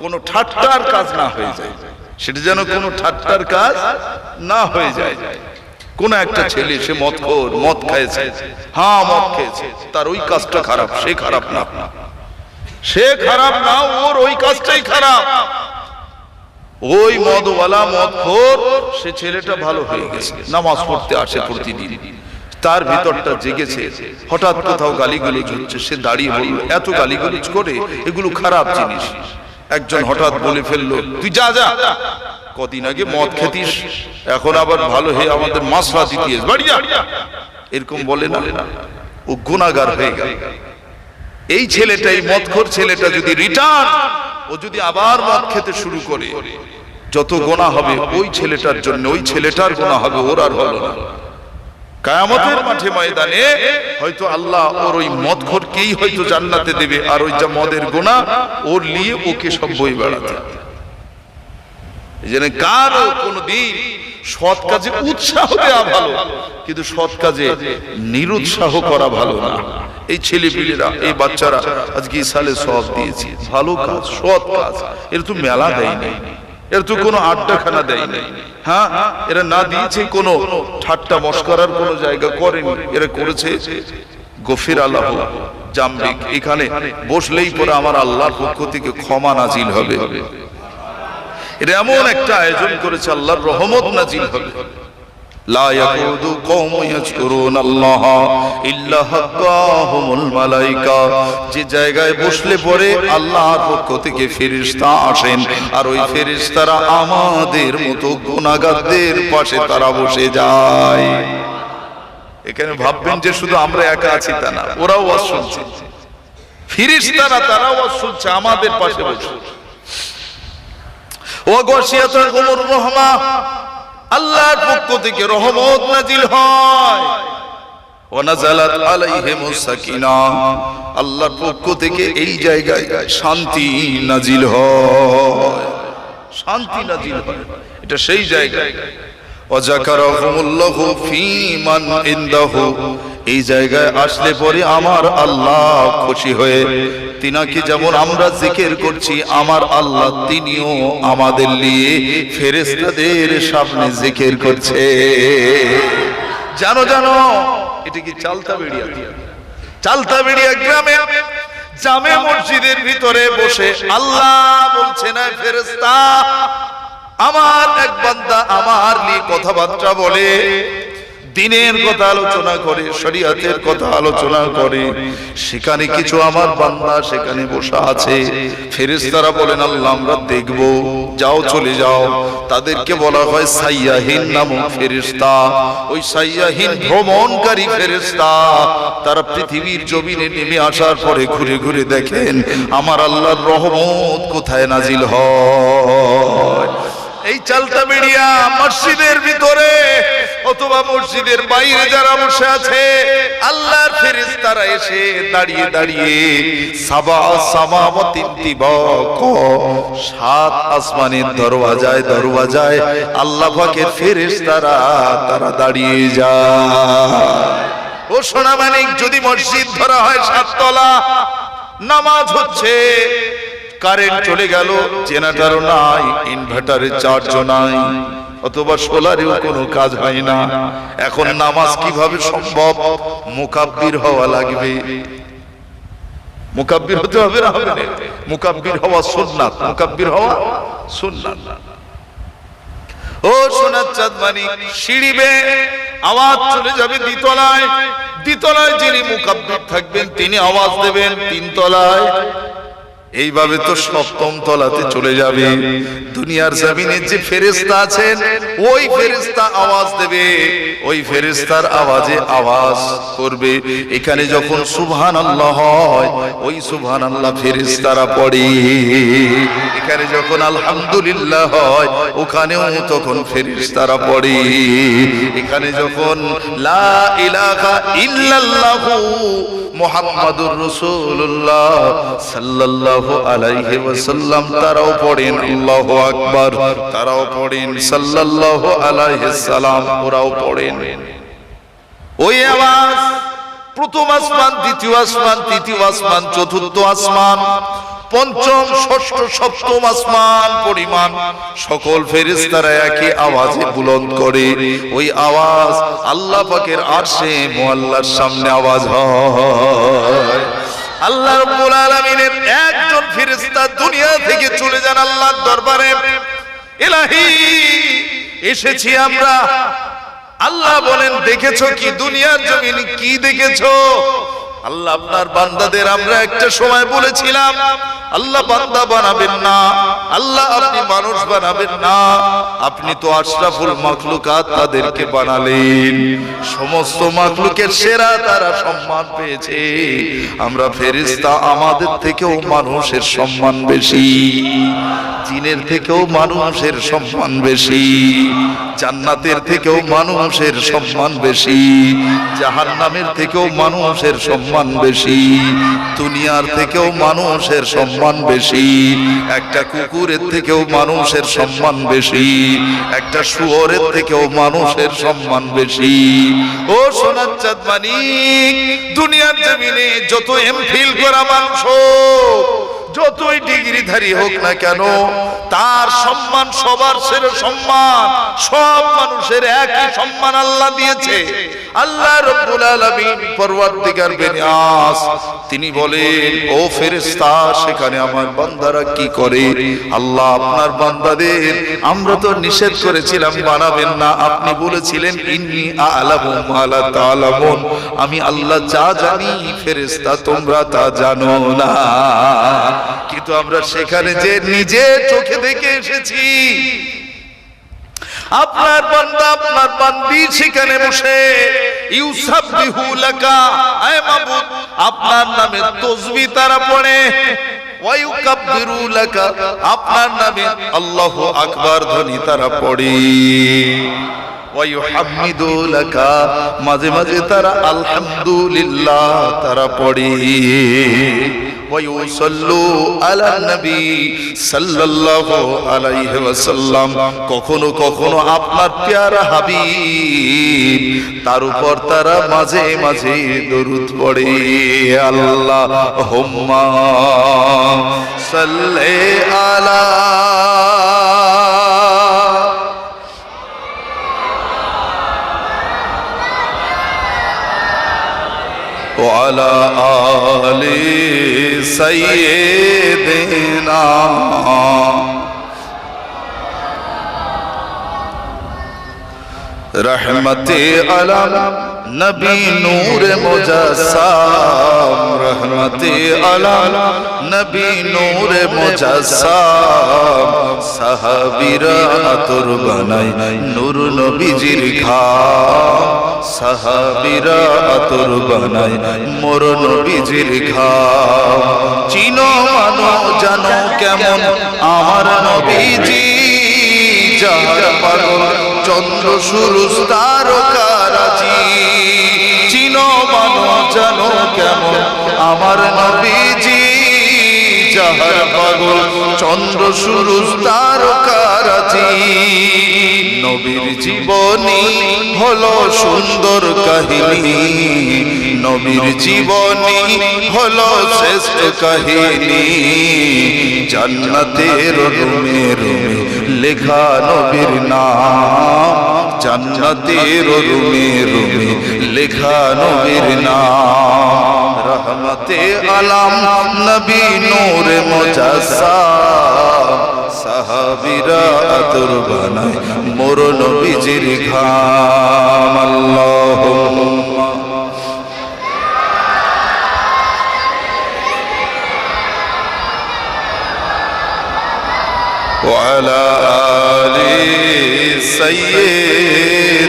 কোনো ঠাট্টার কাজ না হয়ে যায়, সেটা যেন কোনো ঠাট্টার কাজ না হয়ে যায়। কোন একটা ছেলে সে মদখোর, মদ খেয়েছে, হ্যাঁ মদ খেয়েছে, তার ওই কাজটা খারাপ, সে খারাপ না, সে খারাপ না, ওর ওই কাজটাই খারাপ। ওই মদওয়ালা মদখোর সে ছেলেটা ভালো হয়ে গেছে, নামাজ পড়তে আসে প্রতিদিন, তার ভিতরটা জেগেছে, হঠাৎ কোথাও গালিগালাজ হচ্ছে, সে দাঁড়িয়ে বলল এত গালিগালাজ করে এগুলো খারাপ জিনিস। একজন হঠাৎ বলে ফেললো তুই যা যা, কদিন আগে মদ খেতিস, এখন আবার ভালো হয়ে আমাদের মাসলা দিতিস, বাড়ি যা, এরকম বলে না, ও গুনাহগার হয়ে গেল। এই ছেলেটা, এই মদখোর ছেলেটা যদি রিটার্ন, ও যদি আবার মদ খেতে শুরু করে, যত গুনাহ হবে ওই ছেলেটার জন্য, ওই ছেলেটার গুনাহ হবে, ওর আর হলো না। কিয়ামতের মাঠে ময়দানে হয়তো আল্লাহ ওর ওই মদখোরকেই হয়তো জান্নাতে দেবে, আর ওই যা মদের গুনাহ ওর নিয়ে ওকে সব বই বেড়াতে। যেন কারো কোনদিন সৎ কাজে উৎসাহ দেওয়া ভালো, কিন্তু সৎ কাজে নিরুৎসাহ করা ভালো না। এই ছেলেপিলেরা, এই বাচ্চারা আজকে সালে সব দিয়েছি, ভালো কাজ, সৎ কাজ, এর তো মেলা দেয় নাই, এর তো কোনো আড্ডাখানা দেয় নাই, হ্যাঁ, এরা না দিয়েছে কোনো ঠাট্টা মস্করার কোনো জায়গা করেনি, এরা করেছে গফির আল্লাহ জামবিক, এখানে বসলেই পরে আমার আল্লাহর পক্ষ থেকে ক্ষমা নাজিল হবে। এটা এমন একটা আয়োজন করেছে, আল্লাহর রহমত নাজিল হবে। লা ইয়াকুদু কওমুন ইয়াজকুরুনাল্লাহ ইল্লা হাক্কাহুমুল মালায়েকা, যে জায়গায় বসলে পরে আল্লাহর পক্ষ থেকে ফেরেশতা আসেন, আর ওই ফেরেশতারা আমাদের মতো গুনাহগারদের পাশে তারা বসে যায়। এখানে ভাববেন যে শুধু আমরা একা আছি তা না, ওরাও ওয়াজ শুনছে, ফেরেশতারা তারাও ওয়াজ শুনছে আমাদের পাশে বসে। ও গশিয়াতুহুমুর রাহমা, আল্লাহর পক্ষ থেকে রহমত নাজিল হয়। ওয়া নাযালাত আলাইহিমুস সাকিনাহ, আল্লাহর পক্ষ থেকে এই জায়গায় শান্তি নাজিল হয়, শান্তি নাজিল হয়। এটা সেই জায়গা। ওয়া যাকারাহুমুল্লাহু ফী মান ইনদাহু, এই জায়গায় আসলে পরে আমার আল্লাহ খুশি হয়ে, তিনাকে যেমন আমরা জিকির করছি, আমার আল্লাহ তিনিও আমাদের নিয়ে ফেরেশতাদের সামনে জিকির করছে। জানো জানো এটা কি চালতাবেড়িয়া? চালতাবেড়িয়া গ্রামে জামে মসজিদের ভিতরে বসে আল্লাহ বলছেন, ফেরেশতা আমার এক বান্দা আমার নিয়ে কথাবার্তা বলে, দিনের কথা আলোচনা করে, শরীয়তের কথা আলোচনা করে, সেখানে কিছু আমার বান্দা সেখানে বসা আছে। ফেরেশতারা বলেন, আল্লাহ আমরা দেখব, যাও চলে যাও। তাদেরকে বলা হয় সাইয়াহিন নামক ফেরেশতা। ওই সাইয়াহিন ভ্রমণকারী ফেরেশতা, তারা পৃথিবীর জমিনে নেমে আসার পরে ঘুরে ঘুরে দেখেন আমার আল্লাহর রহমত কোথায় নাজিল হয়। এই চালতাবেড়িয়া মসজিদের ভিতরে অথবা মসজিদের বাইরে যারা বসে আছে, আল্লাহর ফেরেশতারা এসে দাঁড়িয়ে দাঁড়িয়ে সাবা সামাওয়াতিন তিবাক, সাত আসমানের দরওয়াজায় দরওয়াজায় আল্লাহ পাকের ফেরেশতারা তারা দাঁড়িয়ে যায়। ও সোনা মানিক, যদি মসজিদ ধরা হয় 7 তলা, নামাজ হচ্ছে, কারেন্ট চলে গেল, জেনারেটরও নাই, ইনভার্টারে চার্জও নাই, অথবা সোলারেও কোনো কাজ হয় না, এখন নামাজ কিভাবে সম্ভব? মুকাব্বির হওয়া লাগবে। মুকাব্বির হতে হবে না? হবে না? মুকাব্বির হওয়া সুন্নাত, মুকাব্বির হওয়া সুন্নাত। ও সোনার চাঁদ মানিক, সিঁড়ি বেয়ে আওয়াজ চলে যাবে দ্বিতলায়। দ্বিতলায় যিনি মুকাব্বির থাকবেন তিনি আওয়াজ দেবেন 3 তলায়। এইভাবে তো 7ম তলাতে চলে যাবে। দুনিয়ার জমিনে যে ফেরেশতা আছেন, ওই ফেরেশতা আওয়াজ দেবে, ওই ফেরেশতার আওয়াজে আওয়াজ করবে। এখানে যখন সুবহানাল্লাহ হয়, ওই সুবহানাল্লাহ ফেরেশতারা পড়ে। এখানে যখন আলহামদুলিল্লাহ হয়, ওখানেও তখন ফেরেশতারা পড়ে। এখানে যখন লা ইলাহা ইল্লাল্লাহু মুহাম্মাদুর রাসূলুল্লাহ সাল্লাল্লাহু আলাইহি ওয়াসাল্লাম তারাও পড়েন আল্লাহু আকবার, তারাও পড়েন সাল্লাল্লাহু আলাইহি সাল্লাম, ওরাও পড়েন। ওই আওয়াজ প্রথম আসমান, দ্বিতীয় আসমান, তৃতীয় আসমান, চতুর্থ আসমান, পঞ্চম, ষষ্ঠ, সপ্তম আসমান পরিমাণ সকল ফেরেশতারা একই আওয়াজে বুলন্দ করে। ওই আওয়াজ আল্লাহ পাকের আরশে মুআল্লার সামনে আওয়াজ হয়। আল্লাহ রাব্বুল আলামিনের একজন ফেরেশতা দুনিয়া থেকে চলে যান আল্লাহর দরবারে, ইলাহি এসেছি আমরা। আল্লাহ বলেন, দেখেছো কি দুনিয়ার জমিনে? কি দেখেছো? আল্লাহ আপনার বান্দাদের আমরা একটা সময় বলেছিলাম আল্লাহ বান্দা বানাবেন না, আল্লাহ আপনি মানুষ বানাবেন না, আপনি তো আশরাফুল মাখলুকাত তাদেরকে বানালেন, সমস্ত মাখলুকের সেরা তারা সম্মান পেয়েছে। আমরা ফেরেশতা, আমাদের থেকেও মানুষের সম্মান বেশি, জিনের থেকেও মানুষের সম্মান বেশি, জান্নাতের থেকেও মানুষের সম্মান বেশি, জাহান্নামের থেকেও মানুষের সম্মান বেশি, দুনিয়ার থেকেও মানুষের সম্মান বেশি, একটা কুকুরের থেকেও মানুষের সম্মান বেশি, একটা শুয়োরের থেকেও মানুষের সম্মান বেশি। ও সোনার চাঁদ মানিক, দুনিয়ার জমিনে যত এমফিল করা মানুষ হোক, যতই ডিগ্রিধারী হোক না কেন, তার সম্মান সবার সেরা সম্মান। সব মানুষের একই সম্মান আল্লাহ দিয়েছে। আল্লাহ রাব্বুল আলামিন পরওয়ারদিগার বেনিয়াস তিনি বলেন, ও ফেরেশতা সেখানে আমার বান্দারা কি করে? আল্লাহ আপনার বান্দাদের আমরা তো নিষেধ করেছিলাম বানাবেন না, আপনি বলেছিলেন ইন্নী আ'লামু মা লা তা'লামুন, আমি আল্লাহ যা জানি ফেরেশতা তোমরা তা জানো না। কিন্তু আমরা সেখানে যে নিজে চোখে দেখে এসেছি, আপনার বান্দা আপনার বান্দি সেখানে বসে ইউসাব্বিহু লাকা, আয় মাবুদ আপনার নামে তাসবিহ তারা পড়ে, ওয়া ইউকাব্বিরু লাকা আপনার নামে আল্লাহু আকবার ধ্বনি তারা পড়ে, ওয়া ইউহাম্মিদু লাকা মাঝে মাঝে তারা আলহামদুলিল্লাহ তারা পড়ে, ওয়া ইউসাল্লু আলা নবী সাল্লাল্লাহু আলাইহি ওয়াসাল্লাম কখনো কখনো আপনার প্যারা হাবিব তার উপর তারা মাঝে মাঝে দরুদ পড়ে। আল্লাহুম্মা সাল্লি আলা وعلى آل سيدنا रहमते आलम नबी नूर मुजस्सम रहमते आलम नबी नूर मुजस्सम साहाबीरा आतुर बनाई नूर नबीजिर घाम साहाबीरा आतुर बनाई मोर नबीजिर घाम चिनो मानो जानो केमन आमार नबीजी যাহার পাগল চন্দ্র সূরজ তারকারাজি চিনো মানো জানো কেমন আমার নবীজি যাহার পাগল চন্দ্র সূরজ তারকারাজি নবীর জীবনী হলো সুন্দর কাহিনী নবীর জীবনী হলো শ্রেষ্ঠ কাহিনী জান্নাতের রুমে রুমে লেখা নবীর নাম জান্নাতের রুমে রুমে লেখা নবীর নাম রহমতে আলম নবী নূর মুজস্সম সাহাবীরা আতর বানায় মোর নবীজির ঘাম আল্লাহুম্মা وعلى آل سيدنا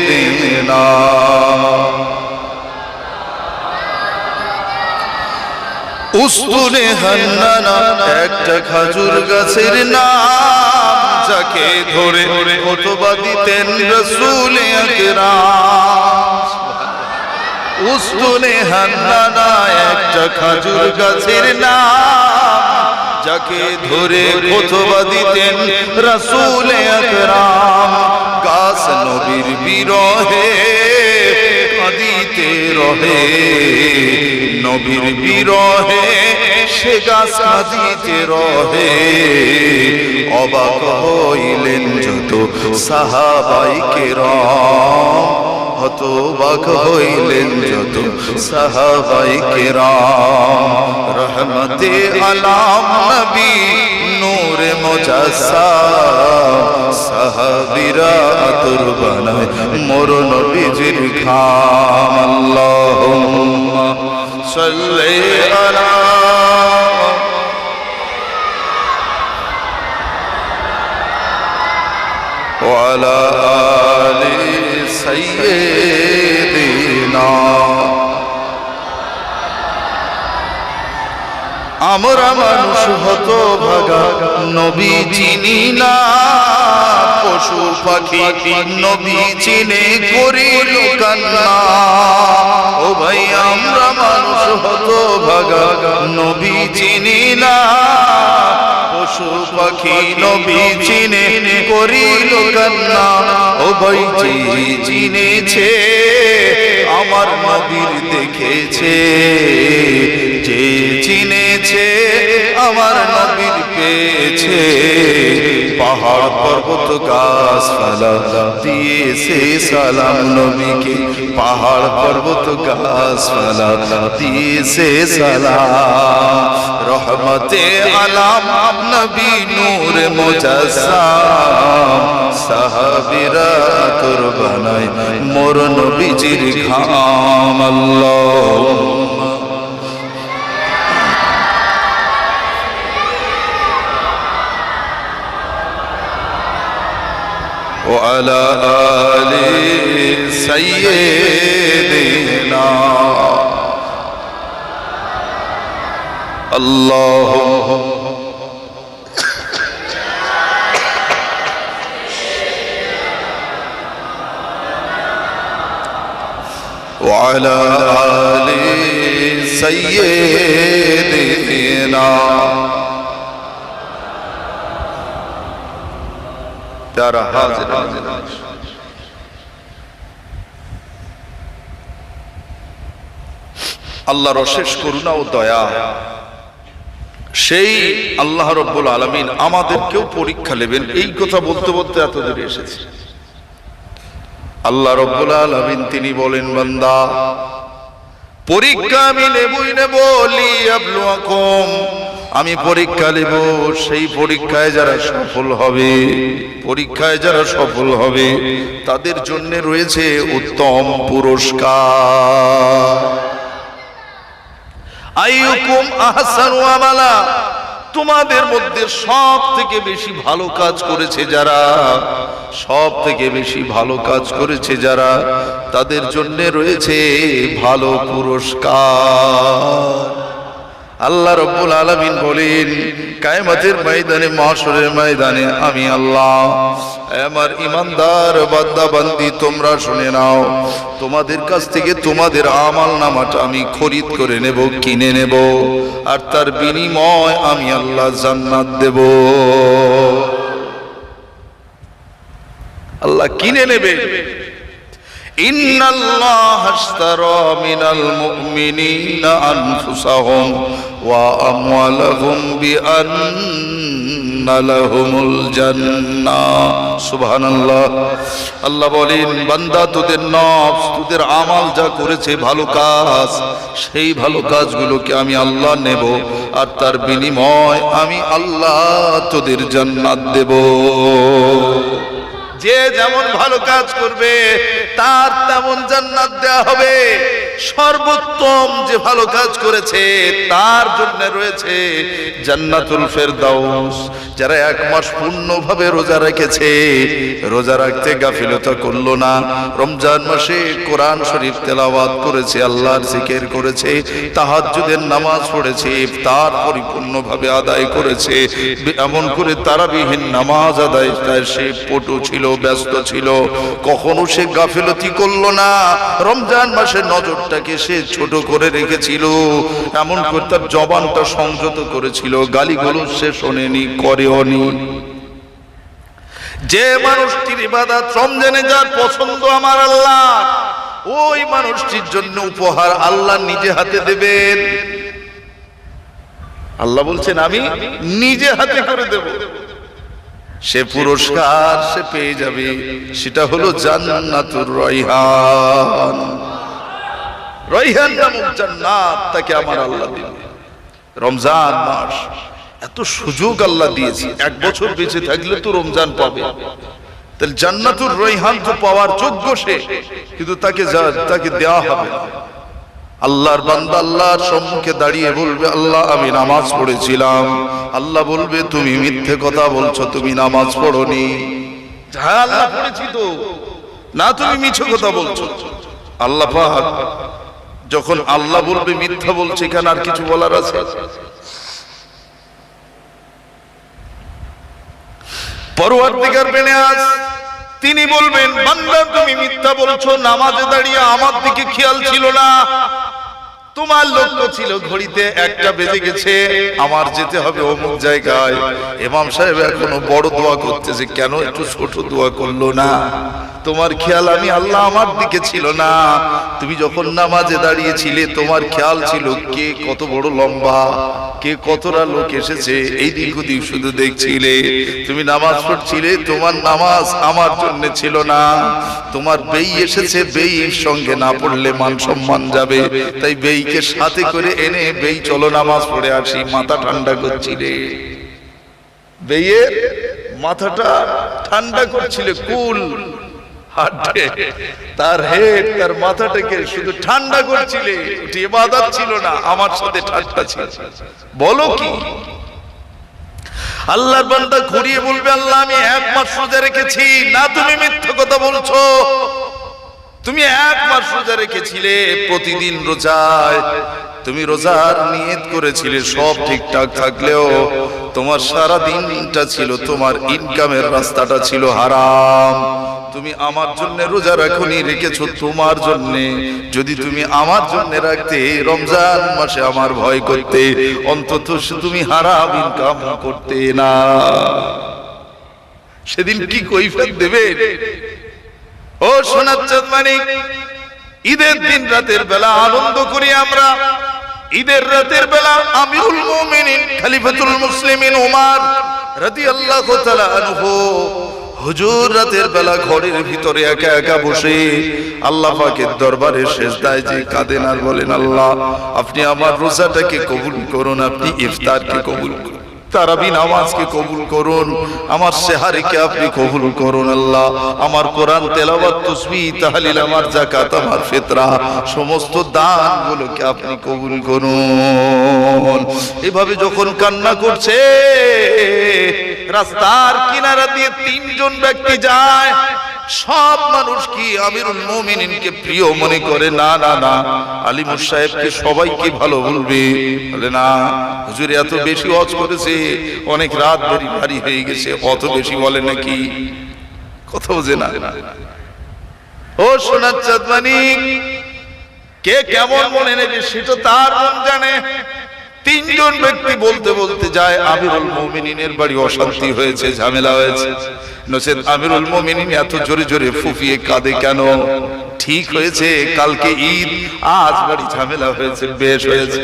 উস্তুনে হান্নানা একটা খাজুর গাছের নাম যাকে ধরে খুতবা দিতেন রাসূল আকরাম উস্তুনে হান্নানা একটা খাজুর গাছের নাম যাকে ধরে খুতবা দিতেন রাসূল আকরাম গাছ নবীর বিরহে কাঁদিতে রহে নবীর বিরহে সে গাছ কাঁদিতে রহে অবাক হইলেন যত সাহাবায়ে কেরাম হতবাক হইলেন যত সাহাবায়ে কেরাম রহমতে আলম নবী নূর মুজস্সম সাহাবীরা আতর বানায় মোর নবীজির ঘাম আল্লাহুম্মা সাল্লি আলা ওয়ালা আলি সাইয়্যিদিনা আমরা মানুষ হতভাগা নবী চিনি না পশু পাখি নবী চিনে করিল কান্না ও ভাই আমরা মানুষ হতভাগা নবী চিনি না পশু পাখি নবী চিনে করিল কান্না ও ভাই চিনেছে আমার নবীর দেখেছে যে চিনেছে আমার নবীর পেয়েছে পাহাড় পর্বত গাছপালা দিয়েছে সালাম নবীকে পাহাড় পর্বত গাছপালা দিয়েছে সালাম রহমতে আলম নবী নূর মুজস্সম সাহাবীরা আতর বানায় মোর নবীজির ঘাম আল্লাহুম্মা وعلى آل سيدنا اللهم وعلى آل سيدنا प्यारा हाजिर আল্লাহর অশেষ করুণা ও দয়া সেই আল্লাহ রাব্বুল আলামিন আমাদেরকেও পরীক্ষা নেবেন এই কথা বলতে বলতে এত দূরে এসেছে। আল্লাহ রাব্বুল আলামিন তিনি বলেন বান্দা পরীক্ষা আমি নেবই নেব, লিয়াবলুয়াকুম, আমি পরীক্ষা নেব। সেই পরীক্ষায় যারা সফল হবে, পরীক্ষায় যারা সফল হবে তাদের জন্য রয়েছে উত্তম পুরস্কার। আইয়ুকুম আহসানু আমালা, তোমাদের মধ্যে সব থেকে বেশি ভালো কাজ করেছে যারা, সব থেকে বেশি ভালো কাজ করেছে যারা, তাদের জন্য রয়েছে ভালো পুরস্কার। আল্লাহ রাব্বুল আলামিন বলেন, কিয়ামতের ময়দানে, মাহশরের ময়দানে আমি আল্লাহ, আমার ইমানদার বান্দা বান্দি তোমরা শুনে নাও, তোমাদের কাছ থেকে তোমাদের আমল নামাটা আমি খরিদ করে নেব, কিনে নেব, আর তার বিনিময় আমি আল্লাহ জান্নাত দেব। আল্লাহ কিনে নেবে। ইন্নাল্লাহা আশতারা মিনাল মুমিনিনা আনফুসাহুম ওয়া আমওয়ালাহুম বিআন্না লাহুমুল জান্নাহ। সুবহানাল্লাহ। আল্লাহ বলেন, বান্দা তোদের নফস, তোদের আমল যা করেছে ভালো কাজ, সেই ভালো কাজগুলোকে আমি আল্লাহ নেব, আর তার বিনিময় আমি আল্লাহ তোদের জান্নাত দেব। যে যেমন ভালো কাজ করবে তার তেমন জান্নাত দেয়া হবে। সর্বোত্তম যে ভালো কাজ করেছে তার জন্য রয়েছে জান্নাতুল ফেরদাউস। যারা এক মাস পূর্ণভাবে রোজা রেখেছে, রোজা রাখতে গাফিলতা করলো না, রমজান মাসে কোরআন শরীফ তেলাওয়াত করেছে, আল্লাহর জিকির করেছে, তাহাজ্জুদের নামাজ পড়েছে, ইফতার পরিপূর্ণভাবে আদায় করেছে, এমন করে তারাবিহীন নামাজ আদায় সে পটু ছিল, ব্যস্ত ছিল, কখনো সে গাফিলতি করলো না, রমজান মাসে নজরটাকে সে ছোট করে রেখেছিল, এমন করে তার জবানটা সংযত করেছিল, গালিগালাজ সে শোনেনি, করেওনি। যে মানুষটির ইবাদত রমজানে যার পছন্দ আমার আল্লাহ, ওই মানুষটির জন্য উপহার আল্লাহ নিজে হাতে দেবেন। আল্লাহ বলছেন আমি নিজে হাতে করে দেব। সে পুরস্কার সে পেয়ে যাবে, সেটা হলো জান্নাতুর রায়হান। রায়হান নামক জান্নাত তাকে আমার আল্লাহ দিবে। রমজান মাস এত সুযোগ আল্লাহ দিয়েছে, এক বছর বেঁচে থাকলে তো রমজান পাবে, তাহলে জান্নাতুর রায়হান তো পাওয়ার যোগ্য সে, কিন্তু তাকে দেওয়া হবে না। আল্লাহর বান্দা আল্লাহর সম্মুখে দাঁড়িয়ে বলবে, আল্লাহ আমি নামাজ পড়েছিলাম। আল্লাহ বলবে, তুমি মিথ্যে কথা বলছো, তুমি নামাজ পড়োনি। হ্যাঁ আল্লাহ পড়েছি তো, না তুমি মিথ্যে কথা বলছো। আল্লাহ পাক যখন আল্লাহ বলবে মিথ্যা বলছে, এখানে আর কিছু বলার আছে? পরওয়ারদিগার বেনিয়াজ তিনি বলবেন, বান্দা তুমি মিথ্যা বলছো, নামাজে দাঁড়িয়ে আমার দিকে খেয়াল ছিল না, তোমার লক্ষ্য ছিল ঘড়িতে 1টা বেজে গেছে, আমার যেতে হবে অমুক জায়গায়। ইমাম সাহেব এখনো বড় দোয়া করতেছে, কেন একটু ছোট দোয়া করলো না? তোমার খেয়াল আমি আল্লাহ আমার দিকে ছিল না। তুমি যখন নামাজে দাঁড়িয়েছিলে তোমার খেয়াল ছিল কে কত বড় লম্বা, কে কতটা লোক এসেছে, এই দিক ওদিক শুধু দেখছিলে। তুমি নামাজ পড়ছিলে, তোমার নামাজ আমার জন্য ছিল না। তোমার বেই এসেছে, বেইয়ের সঙ্গে না পড়লে মান সম্মান যাবে, তাই বেইকে সাথে করে এনে বেই চলো নামাজ পড়ে আসি, মাথা ঠান্ডা করছিলে। বেইয়ের মাথাটা ঠান্ডা করছিলে, কুল তার হেড, তার মাথাটাকে শুধু ঠান্ডা করছিলে, ওটি ইবাদত ছিল না, আমার সাথে ঠাট্টা ছিল। বলো কি? আল্লাহর বান্দা ঘুরিয়ে বলবে, আল্লাহ আমি 1 মাস রোজা রেখেছি। না, তুমি মিথ্যা কথা বলছো। তুমি 1 মাস রোজা রেখেছিলে, প্রতিদিন রোজায় তুমি রোজার নিয়ত করেছিলে, সব ঠিকঠাক থাকলেও তোমার সারা দিনটা ছিল, তোমার ইনকামের রাস্তাটা ছিল হারাম। তুমি আমার জন্য রোজা রাখনি, রেখেছো তোমার জন্য। যদি তুমি আমার জন্য রাখতে, রমজান মাসে আমার ভয় করতে, অন্তত তুমি হারাম ইনকাম করতে না। সেদিন কি কৈফিয়ত দেবে? ও সোনার চাঁদ মানিক, ঈদের দিন রাতের বেলা আনন্দ করি আমরা। ঈদের রাতের বেলা আমিরুল মুমিনিন খলিফাতুল মুসলিমিন ওমর রাদিয়াল্লাহু তাআলা আনহু হুজুর রাতের বেলা ঘরের ভিতরে একা একা বসে আল্লাহ পাকের দরবারে সিজদায় যে কাঁদেন আর বলেন, আল্লাহ আপনি আমার রোজাটাকে কবুল করুন, আপনি ইফতারকে কবুল করুন, তারাবি নামাজকে কবুল করুন, আমার সেহারিকে আপনি কবুল করুন। আল্লাহ আমার কোরআন তেলাওয়াত, তাসবিহ, তাহলিল, আমার যাকাত, আমার ফিতরা, সমস্ত দানগুলোকে আপনি কবুল করুন। এভাবে যখন কান্না করছে, রাস্তার কিনারা দিয়ে তিনজন ব্যক্তি যায়। সব মানুষ কি আমিরুল মুমিনিনকে প্রিয় মনে করে? না না না, আলিমুর সাহেবকে সবাই কি ভালো বলবে? বলে না, হুজুর এত বেশি ওয়াজ করেছে, অনেক রাত ভারী হয়ে গেছে, অত বেশি বলে নাকি? কথা বোঝে না। ও সোনার চাঁদ মানিক, কে কেমন মনে নেবে সেটা তার মন জানে। তিনজন ব্যক্তি বলতে বলতে যায়, আমিরুল মুমিনিনের বাড়ি অশান্তি হয়েছে, ঝামেলা হয়েছে। নচেত আমিরুল মুমিনিন এত জোরে জোরে ফুফিয়ে কাঁদে কেন? ঠিক হয়েছে, কালকে ঈদ, আজ বাড়ি ঝামেলা হয়েছে, বেশ হয়েছে।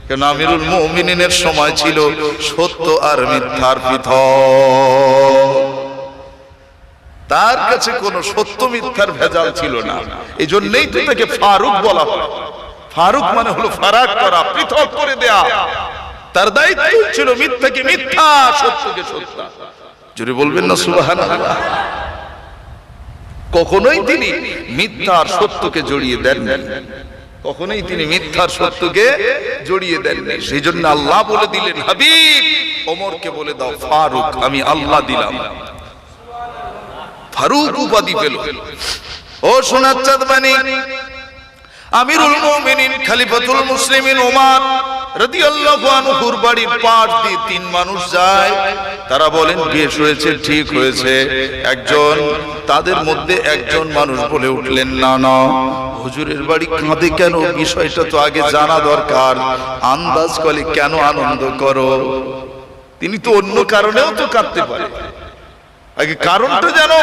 কেন আমিরুল মুমিনিনের সময় ছিল সত্য আর মিথ্যার পৃথক, তার কাছে কোনো সত্য মিথ্যার ভেজাল ছিল না। এই জন্যই তো তাকে ফারুক বলা হয়। ফারুক মানে হলো ফারাক করা, পৃথক করে দেয়া। তার দায়িত্ব ছিল মিথ্যাকে মিথ্যা, সত্যকে সত্য। জোরে বলবেন না সুবহানাল্লাহ। কখনোই তিনি মিথ্যার সত্যকে জড়িয়ে দেননি, কখনোই তিনি মিথ্যার সত্যকে জড়িয়ে দেননি। সেই জন্য আল্লাহ বলে দিলেন, হাবিব ওমরকে বলে দাও ফারুক, আমি আল্লাহ দিলাম। ফারুক উপাধি পেল। ও সোনার চাঁদ মানিক, আমিরুল মুমিনিন খলিফাতুল মুসলিমিন ওমর রাদিয়াল্লাহু আনহুর বাড়ির পাশ দিয়ে তিন মানুষ যায়। তারা বলেন বেশ হয়েছে, ঠিক হয়েছে। একজন তাদের মধ্যে একজন মানুষ বলে উঠলেন, না না, হুজুরের বাড়ি কাঁদে কেন? বিষয়টা তো আগে জানা দরকার। আন্দাজ করে কেন আনন্দ করো? তিনি তো অন্য কারণেও তো কাঁদতে পারে, আগে কারণটা জানো।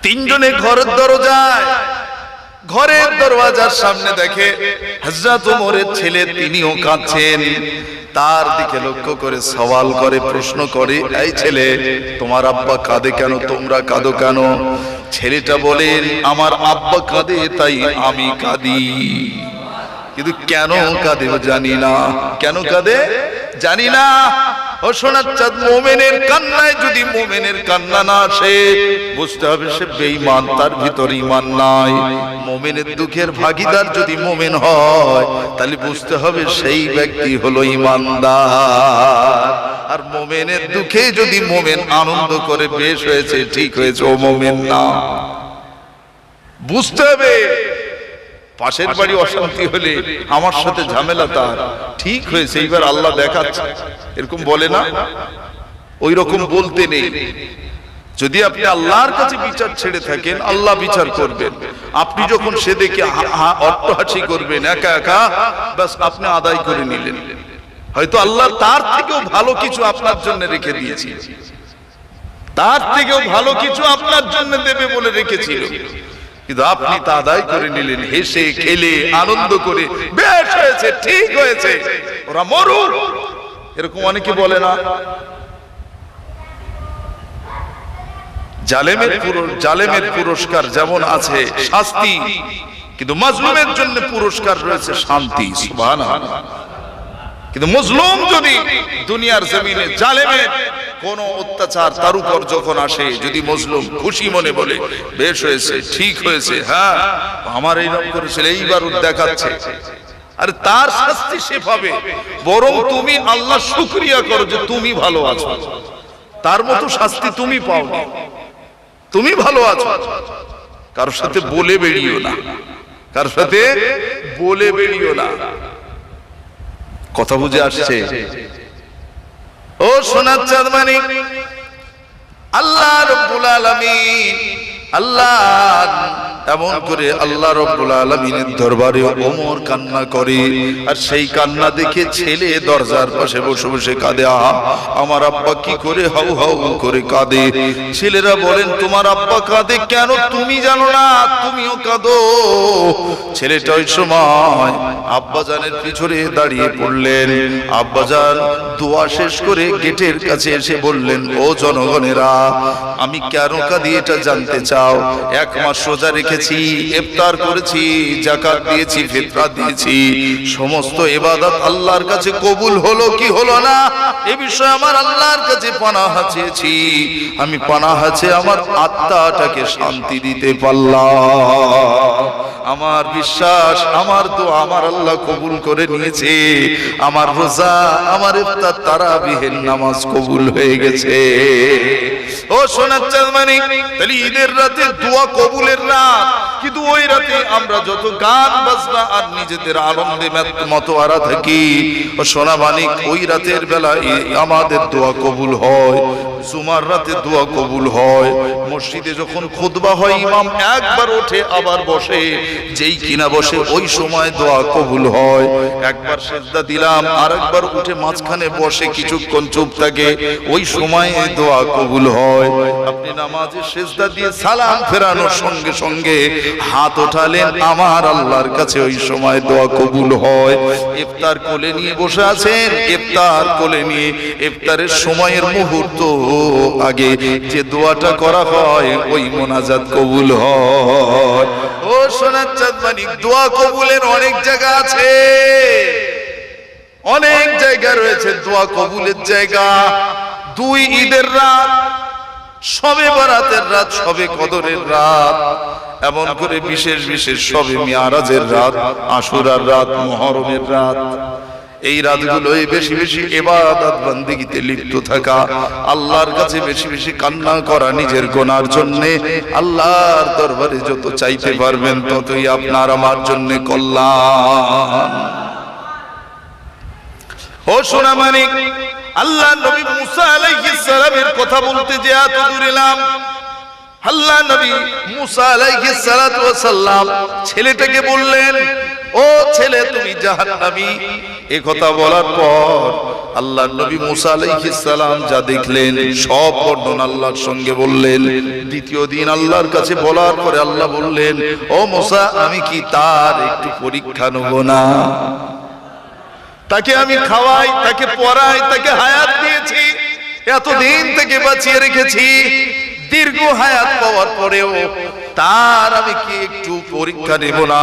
তিনজনে ঘরের দরজায়, ঘরের দরওয়াজার সামনে দেখে হযরত ওমরের ছেলে, তিনিও কাঁদছেন। তার দিকে লক্ষ্য করে সওয়াল করে, প্রশ্ন করে, এই ছেলে তোমার আব্বা কাঁদে কেন? তোমরা কাঁদো কেন? ছেলেটা বলেন, আমার আব্বা কাঁদে তাই আমি কাঁদি, কিন্তু কেন কাঁদে জানি না। কেন কাঁদে জানি না। ও সোনার চাঁদ, মুমিনের কান্নায় যদি মুমিনের কান্না না আসে, বুঝতে হবে সে বেঈমান, তার ভিতর ঈমান নাই। মুমিনের দুঃখের ভাগীদার যদি মুমিন হয়, তাহলে বুঝতে হবে সেই ব্যক্তি হলো ঈমানদার। আর মুমিনের দুঃখে যদি মুমিন আনন্দ করে, বেশ হয়েছে, ঠিক হয়েছে, ও মুমিন না। বুঝতে হবে পাশের বাড়ি অশান্তি হলে আমার সাথে ঝামেলা, তার ঠিক হয়েছে, এইবার আল্লাহ দেখাচ্ছে, এরকম বলে না? ওই রকম বলতে নেই। যদি আপনি আল্লাহর কাছে বিচার ছেড়ে থাকেন, আল্লাহ বিচার করবেন। আপনি যখন সে দেখে অট্টহাসি করবেন একা একা, বাস আপনি আদায় করে নিলেন। হয়তো আল্লাহ তার থেকেও ভালো কিছু আপনার জন্য রেখে দিয়েছে, তার থেকেও ভালো কিছু আপনার জন্য দেবে বলে রেখেছিল, কিন্তু আপনি তা আদায় করে নিলেন, হেসে খেলে আনন্দ করে, বেশ হয়েছে, ঠিক হয়েছে, ওরা মরুক। এরকম অনেকে বলে না? জালেমের পুরস্কার যেমন আছে শাস্তি, কিন্তু মাজলুমের জন্য পুরস্কার রয়েছে শান্তি। সুবহানাল্লাহ। কিন্তু মজলুম যদি দুনিয়ার জমিনে জালেমের কোন অত্যাচার তার উপর যখন আসে, যদি মজলুম খুশি মনে বলে, বেশ হয়েছে, ঠিক হয়েছে, হ্যাঁ আমার এইরকম করেছিল, এইবার দেখাচ্ছে, আরে তার শাস্তি সে পাবে। বরং তুমি আল্লাহ শুকরিয়া করো যে তুমি ভালো আছো, তার মতো শাস্তি তুমি পাও, তুমি ভালো আছো। কারোর সাথে বলে বেরিও না, কারোর সাথে বলে বেরিও না। কথা বুঝে আসছে? ও সোনার চাঁদ মানিক, আল্লাহ রাব্বুল আলামিন, আল্লাহ এমন করে আল্লাহ রাব্বুল আলামিনের দরবারে ওমর কান্না করে, আর সেই কান্না দেখে ছেলে দরজার পাশে বসে বসে কাঁদে। আমার আব্বা কি করে হাউ হাউ করে কাঁদে। ছেলেরা বলেন, তোমার আব্বা কাঁদে কেন তুমি জানো না, তুমিও কাঁদো। ছেলেটা ওই সময় আব্বাজানের পিছনে দাঁড়িয়ে পড়লেন। আব্বাজান দোয়া শেষ করে গেটের কাছে এসে বললেন, ও জনগণেরা, আমি কেন কাঁদি এটা জানতে চাও? 1 মাস রোজা রেখেছি, ইফতার করেছি, যাকাত দিয়েছি, ফিতরা দিয়েছি, সমস্ত ইবাদত আল্লাহর কাছে কবুল হলো কি হলো না এ বিষয়ে আমার আল্লাহর কাছে পানাহ চেয়েছি। আমি পানাহ চেয়ে আমার আত্মাটাকে শান্তি দিতে পারলাম। আমার বিশ্বাস, আমার দোয়া আমার আল্লাহ কবুল করে নিয়েছে। আমার রোজা, আমার ইফতার, তারাবিহের নামাজ কবুল হয়ে গেছে। ও সোনার চাঁদমানি, তাহলে ঈদের রাতে দোয়া কবুলের রাত, কিন্তু ওই রাতে আমরা যত গান বাজনা আর নিজেদের আনন্দে মতোয়ারা থাকি, ও সোনা মানিক, ওই রাতের বেলায় আমাদের দোয়া কবুল হয়। জুমার রাতে দোয়া কবুল হয়। মসজিদে যখন খুতবা হয়, ইমাম একবার ওঠে আবার বসে, যেই কিনা বসে ওই সময় দোয়া কবুল হয়। একবার সিজদা দিলাম, আরেকবার উঠে মাঝখানে বসে কিছুক্ষণ চুপ থাকে, ওই সময় দোয়া কবুল হয়। আপনি নামাজে সিজদা দিয়ে সালাম ফেরানোর সঙ্গে সঙ্গে হাত ওঠালেন, আমার আল্লাহর কাছে ওই সময় দোয়া কবুল হয়। ইফতার কোলে নিয়ে বসে আছেন, ইফতার কোলে নিয়ে ইফতারের সময়ের মুহূর্ত আগে যে দোয়াটা করা হয়, ওই মোনাজাত কবুল হয়। ও সোনার চাঁদমানি, দোয়া কবুলের অনেক জায়গা আছে, অনেক জায়গা রয়েছে দোয়া কবুলের জায়গা। 2 ঈদের রাত, শবে বরাতের রাত, শবে কদরের রাত, এমন করে বিশেষ বিশেষ শবে মিরাজের রাত, আশুরার রাত, মুহররমের রাত, এই রাতগুলোই বেশি বেশি ইবাদত বন্দেগীতে লিপ্ত থাকা, আল্লাহর কাছে বেশি বেশি কান্না করা নিজের গুনার জন্য। আল্লাহর দরবারে যত চাইতে পারবেন ততই আপনার আমার জন্য কল্যাণ। ও সোনা মানিক, আল্লাহ নবী মুসা আলাইহিস সালামের কথা বলতে যে এত দূর এলাম, আল্লাহ নবী মুসা আলাইহিস সালাতু ওয়াস সালাম ছেলেটাকে বললেন, ও ছেলে তুমি জাহান্নামী। এই কথা বলার পর আল্লাহ নবী মুসা আলাইহিস সালাম যা দেখলেন সব বর্ণনা আল্লাহর সঙ্গে বললেন। দ্বিতীয় দিন আল্লাহর কাছে বলার পরে আল্লাহ বললেন, ও মুসা, আমি কি তার একটু পরীক্ষা নেব না? তাকে আমি খাওয়াই, তাকে পড়াই, তাকে হায়াত দিয়েছি, এতদিন থেকে বাঁচিয়ে রেখেছি, দীর্ঘ হায়াত পাওয়ার পরেও তার আমি কি একটু পরীক্ষা নেব না?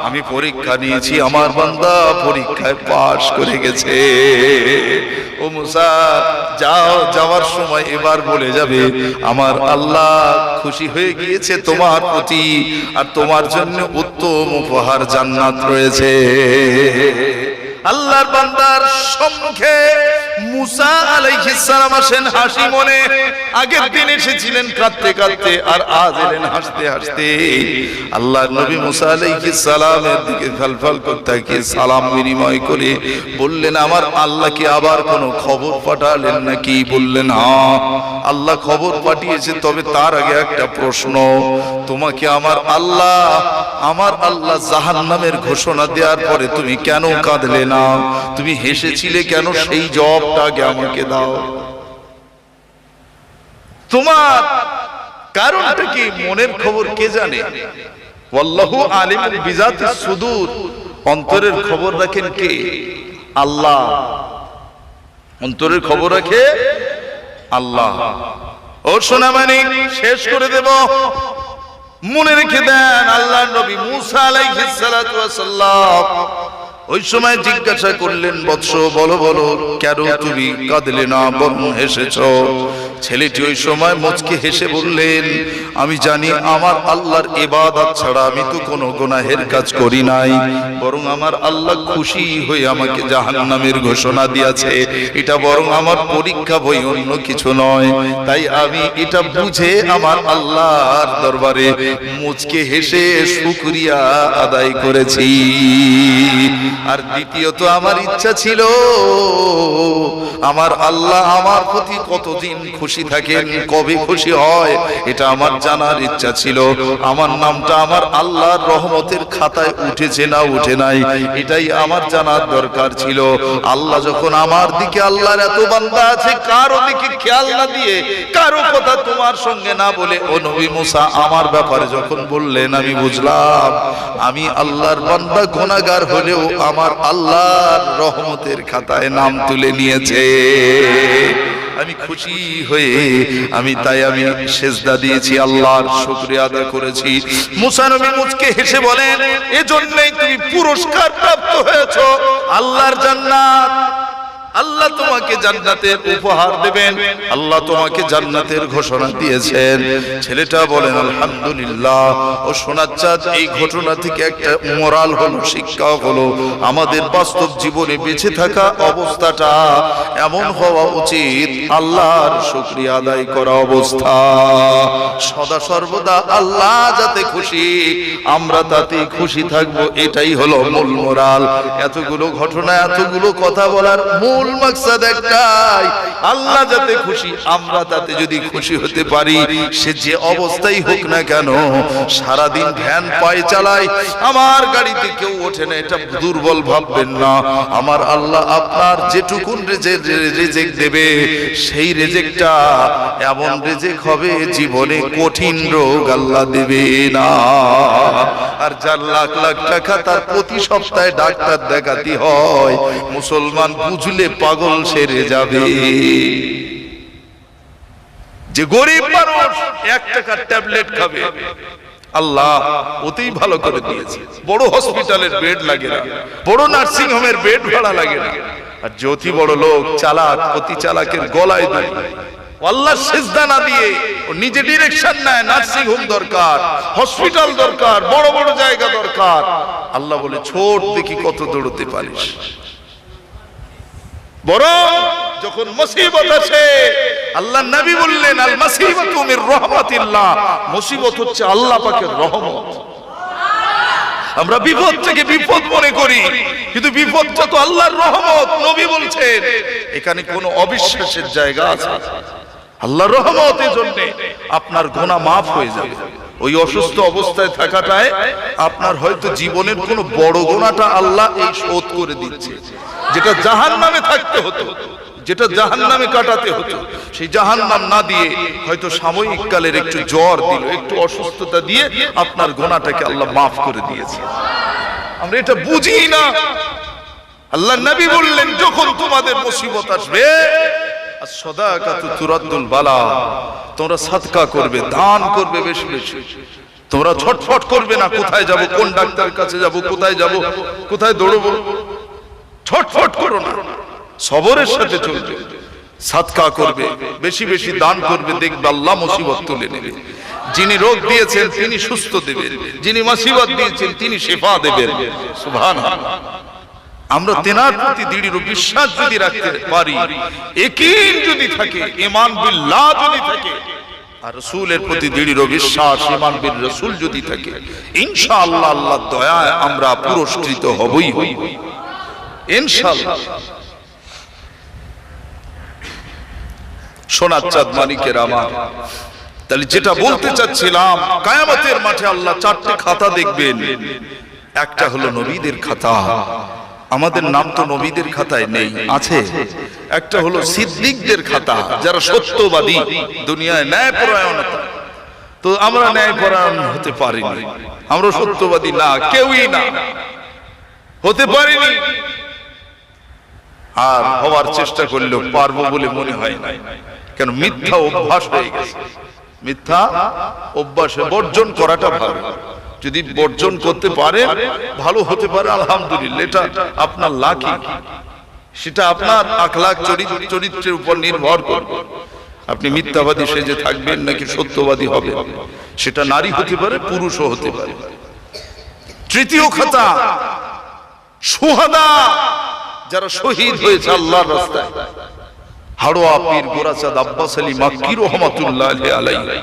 আমি পরীক্ষা নিয়েছি, আমার বান্দা পরীক্ষায় পাশ করে গেছে। ও মুসা, যাও, যাওয়ার সময় এবার বলে যাবে, আমার আল্লাহ খুশি হয়ে গিয়েছে তোমার প্রতি, আর তোমার জন্য উত্তম উপহার জান্নাত রয়েছে। আল্লাহর বান্দার সম্মুখে মুসা আলাইহিস সালাম আসেন হাসি মনে। আগের দিন এসেছিলেন কাঁদতে কাঁদতে, আর আজ এলেন হাসতে হাসতে। আল্লাহর নবী মুসা আলাইহিস সালামের দিকে ফালফাল করতে তাকিয়ে সালাম বিনিময় করে বললেন, আমার আল্লাহ কি আবার কোনো খবর পাঠালেন নাকি? বললেন, হ্যাঁ, আল্লাহ খবর পাঠিয়েছে, তবে তার আগে একটা প্রশ্ন, তোমাকে আমার আল্লাহ জাহান্নামের ঘোষণা দেওয়ার পরে তুমি কেন কাঁদলে না? তুমি হেসেছিলে কেন? সেই জবাবটা আগে আমাকে দাও। তোমার কারণটা কি? মনের খবর কে জানে? ওয়াল্লাহু আলিমুল বিজাতিস সুদূর, অন্তরের খবর রাখেন কে? আল্লাহ। অন্তরের খবর রাখে আল্লাহ। ও সোনা মানিক, শেষ করে দেব, মনে রেখে দেন, আল্লাহর নবী মুসা আলাইহিস সালাতু ওয়াস সালাম ওই সময় জিজ্ঞাসা করলেন, বৎস বলো বলো, কেন তুমি কাঁদলে না বরং হেসেছো? ছেলেটি ওই সময় মুচকে হেসে বললেন, আমি জানি আমার আল্লাহর ইবাদত ছাড়া আমি তো কোনো গুনাহের কাজ করি নাই, বরং আমার আল্লাহ খুশি হয়ে আমাকে জাহান্নামের ঘোষণা দিয়েছে। এটা বরং আমার পরীক্ষা, বই অন্য কিছু নয়। তাই আমি এটা বুঝে আমার আল্লাহর দরবারে মুচকে হেসে শুকরিয়া আদায় করেছি। আর দ্বিতীয়ত আমার ইচ্ছা ছিল আমার আল্লাহ আমার প্রতি কতদিন খুশি থাকেন, কবে খুশি হয়, এটা আমার জানার ইচ্ছা ছিল। আমার নামটা আমার আল্লাহর রহমতের খাতায় উঠেছে না উঠে নাই, এটাই আমার জানার দরকার ছিল। আল্লাহ যখন আমার দিকে, আল্লাহর এত বান্দা আছে, কারো দিকে খেয়াল না দিয়ে, কারো কথা তোমার সঙ্গে না বলে, ও নবী মুসা আমার ব্যাপারে যখন বললেন, আমি বুঝলাম আমি আল্লাহর বান্দা, গুনাহগার হলেও আমার আল্লাহর রহমতের খাতায় নাম তুলে নিয়েছে। আমি খুশি হয়ে আমি সেজদা দিয়েছি, আল্লাহর শুকরিয়া আদায় করেছি। মুসা নবী মুচকে হেসে বলেন, এজন্যই তুমি পুরস্কার প্রাপ্ত হয়েছো, আল্লাহর জান্নাত। আল্লাহ তোমাকে জান্নাতের উপহার দেবেন, আল্লাহ তোমাকে জান্নাতের ঘোষণা দিয়েছেন। ছেলেটা বলেন আলহামদুলিল্লাহ। ও সোনার চাঁদ, এই ঘটনা থেকে একটা মোরাল হলো, শিক্ষা হলো, আমাদের বাস্তব জীবনে বেঁচে থাকা অবস্থাটা এমন হওয়া উচিত, আল্লাহর শুকরিয়া আদায় করা অবস্থা। সদা সর্বদা আল্লাহ যাতে খুশি, আমরা তাতে খুশি থাকবো, এটাই হলো মূল মোরাল। এতগুলো ঘটনা, এতগুলো কথা বলার মূল মাকসাদ একটাই, আল্লাহ যাতে খুশি, আমরা তাতে যদি খুশি হতে পারি, সে যে অবস্থাই হোক না কেন। সারাদিন ভ্যান পায়ে চালাই, আমার গাড়িতে কেউ ওঠে না, এটা দুর্বল ভাববেন না। আমার আল্লাহ আপনার যেটুকুন রেজেক দেবে, সেই রেজেকটা এমন রেজেক হবে, জীবনে কঠিন রোগ আল্লাহ দেবে না। আর যার লাখ লাখ টাকা, তার প্রতি সপ্তাহে ডাক্তার দেখাতে হয়, মুসলমান বুঝলে পাগল সেরে যাবে। যে গরিব মানুষ 1 টাকার ট্যাবলেট খাবে, আল্লাহ ওতেই ভালো করে দিয়েছে। বড় হসপিটালের বেড লাগে না, বড় নার্সিং হোমের বেড ভাড়া লাগে না। আর যে অতি বড় লোক, চালাক, অতি চালাকের গলায় দেয়, আল্লাহ সিজদা না দিয়ে ও নিজে ডিরেকশন নেয়, নার্সিং হোম দরকার, হসপিটাল দরকার, বড় বড় জায়গা দরকার। আল্লাহ বলে, ছোট দেখি কত দৌড়তে পারিস। বরং যখন মুসিবত আসে, আল্লাহ নবী বললেন, আল মুসিবাতু মির রাহমাতিল্লাহ, মুসিবত হচ্ছে আল্লাহ পাকের রহমত। আমরা বিপদ থেকে বিপদ মনে করি, কিন্তু বিপদটা তো আল্লাহর রহমত। নবী বলছেন, এখানে কোনো অবিশ্বাসের জায়গা আছে? আল্লাহর রহমতের জন্য আপনার গুনাহ মাফ হয়ে যাবে। ওই অসুস্থ অবস্থায় থাকাটায় আপনার হয়তো জীবনের কোনো বড় গুনাহটা আল্লাহ এই শোধ করে দিচ্ছে। যেটা জাহান্নামে থাকতে হতো, যেটা জাহান্নামে কাটাতে হতো, সেই জাহান্নাম না দিয়ে হয়তো সাময়িক কালের একটু জ্বর দিল, একটু অসুস্থতা দিয়ে আপনার গুনাহটাকে আল্লাহ মাফ করে দিয়েছে। আমরা এটা বুঝি না। আল্লাহ নবী বললেন, যখন তোমাদের মুসিবত আসবে, as-sadaqatu turaddul bala, তোমরা সাদকা করবে, দান করবে বেশি বেশি। তোমরা ছটফট করবে না, কোথায় যাব, কোন ডাক্তারের কাছে যাব, কোথায় যাব, কোথায় দৌড়বো, ছটফট করো না, সবরের সাথে চলবে। সাদকা করবে, বেশি বেশি দান করবে, দেখবে আল্লাহ মুসিবত তুলে নেবে। যিনি রোগ দিয়েছেন তিনি সুস্থ দেবেন, যিনি মুসিবত দিয়েছেন তিনি শিফা দেবেন। সুবহানাল্লাহ। আমরা তেনার প্রতি দৃঢ় বিশ্বাস যদি রাখতে পারি, ইয়াকিন যদি থাকে, ঈমান বিল্লাহ যদি থাকে, আর রাসূলের প্রতি দৃঢ় বিশ্বাস, ঈমান বিল রাসূল যদি থাকে, ইনশাআল্লাহ আল্লাহর দয়ায় আমরা পুরস্কৃত হবই হব, ইনশাআল্লাহ। সোনার চাঁদ মানিকের আমার, তাহলে যেটা বলতে চাচ্ছিলাম, কিয়ামতের মাঠে আল্লাহ 4টে খাতা দেখবেন। একটা হলো নবীদের খাতা, আমাদের নাম তো নবীদের খাতায় নেই, আছে। একটা হলো সিদ্দিকদের খাতা, যারা সত্যবাদী, দুনিয়ায় ন্যায়পরায়ণতা। তো আমরা ন্যায়পরায়ণ হতে পারিনি, আমরা সত্যবাদী না, কেউই না, হতে পারিনি। আর হওয়ার চেষ্টা করলেও পারবো বলে মনে হয় না, কেন মিথ্যা অভ্যাস হয়ে গেছে। মিথ্যা অভ্যাসে বর্জন করাটা ভালো। যদি বর্জন করতে পারে, ভালো হতে পারে, আলহামদুলিল্লাহ, এটা আপনার লাকি, সেটা আপনার আখলাক চরিত্রের উপর নির্ভর করবে। আপনি মিথ্যাবাদী সেজে থাকবেন নাকি সত্যবাদী হবে, সেটা নারী হতে পারে, পুরুষও হতে পারে। তৃতীয় খাতা, শুহাদা, যারা শহীদ হয়েছে আল্লাহর রাস্তায়। হাড়োয়া পীর গোরাচাঁদ আব্বাস আলী মাক্কি রহমাতুল্লাহ আলাইহি,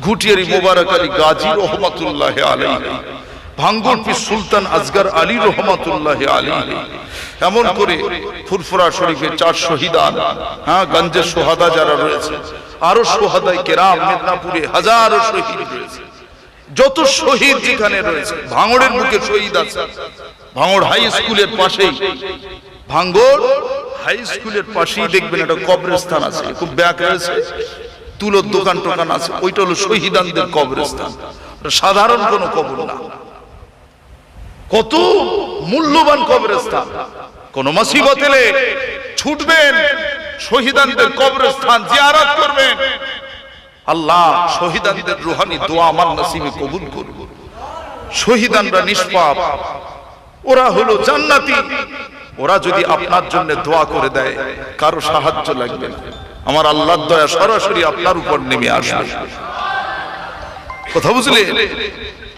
ঘুটিয়ারি মোবারক আলী গাজী রহমাতুল্লাহ আলাইহি, ভাঙ্গুর পীর সুলতান আসগর আলী রহমাতুল্লাহি আলাইহি এমন করে ফুরফুরা শরীফে 4 শহীদান, গঞ্জের সোহাদা যারা রয়েছে, আরো সোহাদাই কেরাম মেদিনীপুরে হাজারো শহীদ রয়েছে। যত শহীদ যেখানে রয়েছে, ভাঙড়ের বুকে শহীদ আছে। ভাঙড় হাই স্কুলের পাশেই, ভাঙড় হাই স্কুলের পাশেই দেখবেন একটা কবরস্থান আছে, খুব ব্যাক রয়েছে, তুলোর দোকান টোকান আছে। ওইটা হলো শহীদানদের কবরস্থান, সাধারণ কোনো কবর না। কত মূল্যবান কবরস্থান। কোন মুসিবত এলে ছুটবেন, শহীদানদের কবরস্থান জিয়ারত করবেন। আল্লাহ শহীদানদের রূহানি দোয়া আমার নসিবে কবুল করুন। শহীদানরা নিষ্পাপ, ওরা হলো জান্নাতি। ওরা যদি আপনার জন্য দোয়া করে দেয়, কারো সাহায্য লাগবে না, আমার আল্লাহর দয়া সরাসরি আপনার উপর নেমে আসবে। কথা বুঝলে?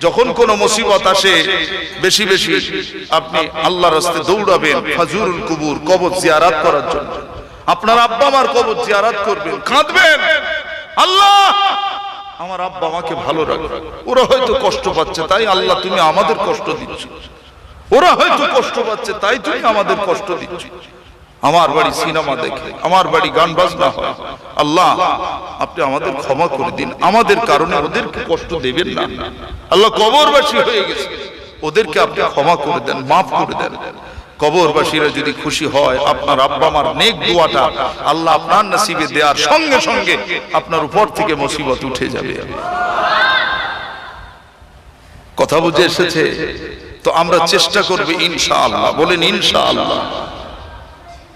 যখন কোন মুসিবত আসে, বেশি বেশি আপনি আল্লাহর রাস্তায় দৌড়াবেন, ফাজুরুল কুবুর, কবর জিয়ারত করার জন্য। আপনার আব্বা আমার কবর জিয়ারত করবেন, কাঁদবেন, আল্লাহ আমার আব্বা আমাকে ভালো রাখো, ওরা হয়তো কষ্ট পাচ্ছে তাই আল্লাহ তুমি আমাদের কষ্ট দিচ্ছ, ওরা হয়তো কষ্ট পাচ্ছে তাই তুমি আমাদের কষ্ট দিচ্ছ। আমার বাড়ি সিনেমা দেখে, আমার বাড়ি গান বাজনা হয়, আল্লাহ আপনি আমাদের ক্ষমা করে দিন, আমাদের কারণে ওদেরকে কষ্ট দেবেন না। আল্লাহ কবরবাসী হয়ে গেছে, ওদেরকে আপনি ক্ষমা করে দেন, মাফ করে দেন। কবরবাসীরা যদি খুশি হয়, আপনার আব্বা আমার নেক দোয়াটা আল্লাহ আপনার নসিবে দেওয়ার সঙ্গে সঙ্গে আপনার উপর থেকে মুসিবত উঠে যাবে। কথা বুঝে এসেছে তো? আমরা চেষ্টা করব ইনশাআল্লাহ। বলেন ইনশাআল্লাহ।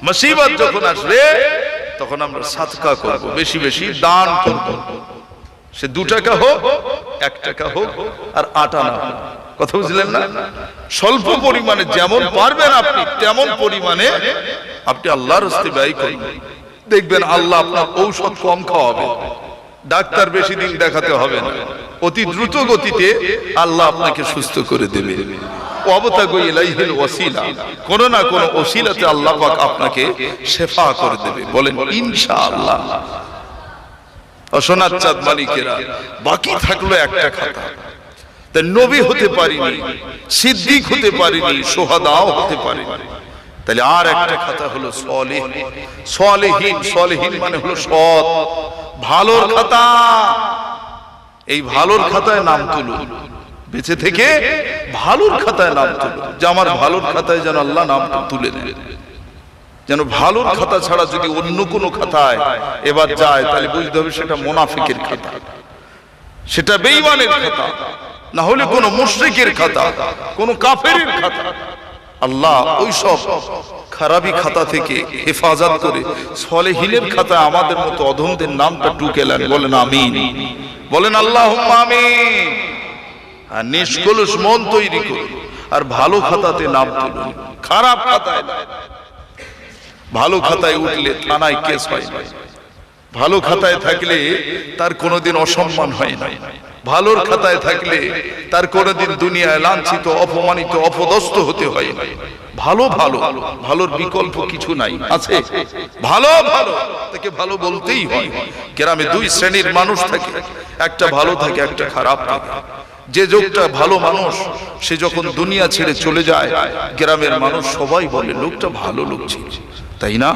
মুসিবত যখন আসবে তখন আমরা সাদকা করব, বেশি বেশি দান করব। সে 2 টাকা হোক, 1 টাকা হোক, আর 8 আনা হোক। কথা বুঝলেন না? স্বল্প পরিমাণে যেমন পারবেন আপনি তেমন পরিমাণে আপনি আল্লাহর রাস্তায় ব্যয় করুন। দেখবেন আল্লাহ আপনার ঔষধ কম খাওয়াবে, ডাক্তার বেশি দিন দেখাতে হবে না, অতি দ্রুত গতিতে আল্লাহ আপনাকে সুস্থ করে দেবে। ওয়াবতাগু ইলাইহিল ওয়াসিলা, কোন না কোন ওসিলাতে আল্লাহ পাক আপনাকে শেফা করে দেবে। বলেন ইনশাআল্লাহ। সোনার চাঁদ মালিকেরা, বাকি থাকলো একটা খাতা। তাই নবী হতে পারিনি, সিদ্দিক হতে পারিনি, সোহাদাও হতে পারিনি, তাহলে আর একটা খাতা হলো সলিহ, সলিহিন। সলিহিন মানে হলো সৎ, ভালোর খাতা। এই ভালোর খাতায় নাম তুলুন, বেঁচে থেকে ভালোর খাতায় নাম তুলুন, যে আমার ভালোর খাতায় যেন আল্লাহ নাম তুলে দেন। যেন ভালোর খাতা ছাড়া যদি অন্য কোনো খাতায় এবার যায়, তাহলে বুঝতে হবে সেটা মুনাফিকের খাতা, সেটা বেঈমানের খাতা, না হলে কোন মুশরিকের খাতা, কোন কাফেরের খাতা। আল্লাহ ওই সব খারাপি খাতা থেকে হেফাজত করে সলেহিনের খাতায় আমাদের মতো অধমদের নামটা টুকেলেন। বলেন আমিন। বলেন আল্লাহুম্মা আমিন। আর নিষ্কলুষ মন তৈরি করুন, আর ভালো খাতাতে নাম তুলুন, খারাপ খাতায় না। ভালো খাতায় উঠলে থানায় কেস হয় না, ভালো খাতায় থাকলে তার কোনোদিন অসম্মান হয় না, ভালোর খাতায় থাকলে তার কোনোদিন দুনিয়ায় লাঞ্ছিত, অপমানিত, অপদস্থ হতে হয় না। ভালো ভালো, ভালোর বিকল্প কিছু নাই, আছে ভালো ভালো, তাকে ভালো বলতেই হয়। গ্রামে 2 শ্রেণীর মানুষ থাকে, একটা ভালো থাকে, একটা খারাপ থাকে। যে লোকটা ভালো মানুষ, সে যখন দুনিয়া ছেড়ে চলে যায়, গ্রামের মানুষ সবাই বলে লোকটা ভালো লোক ছিল, তাই না?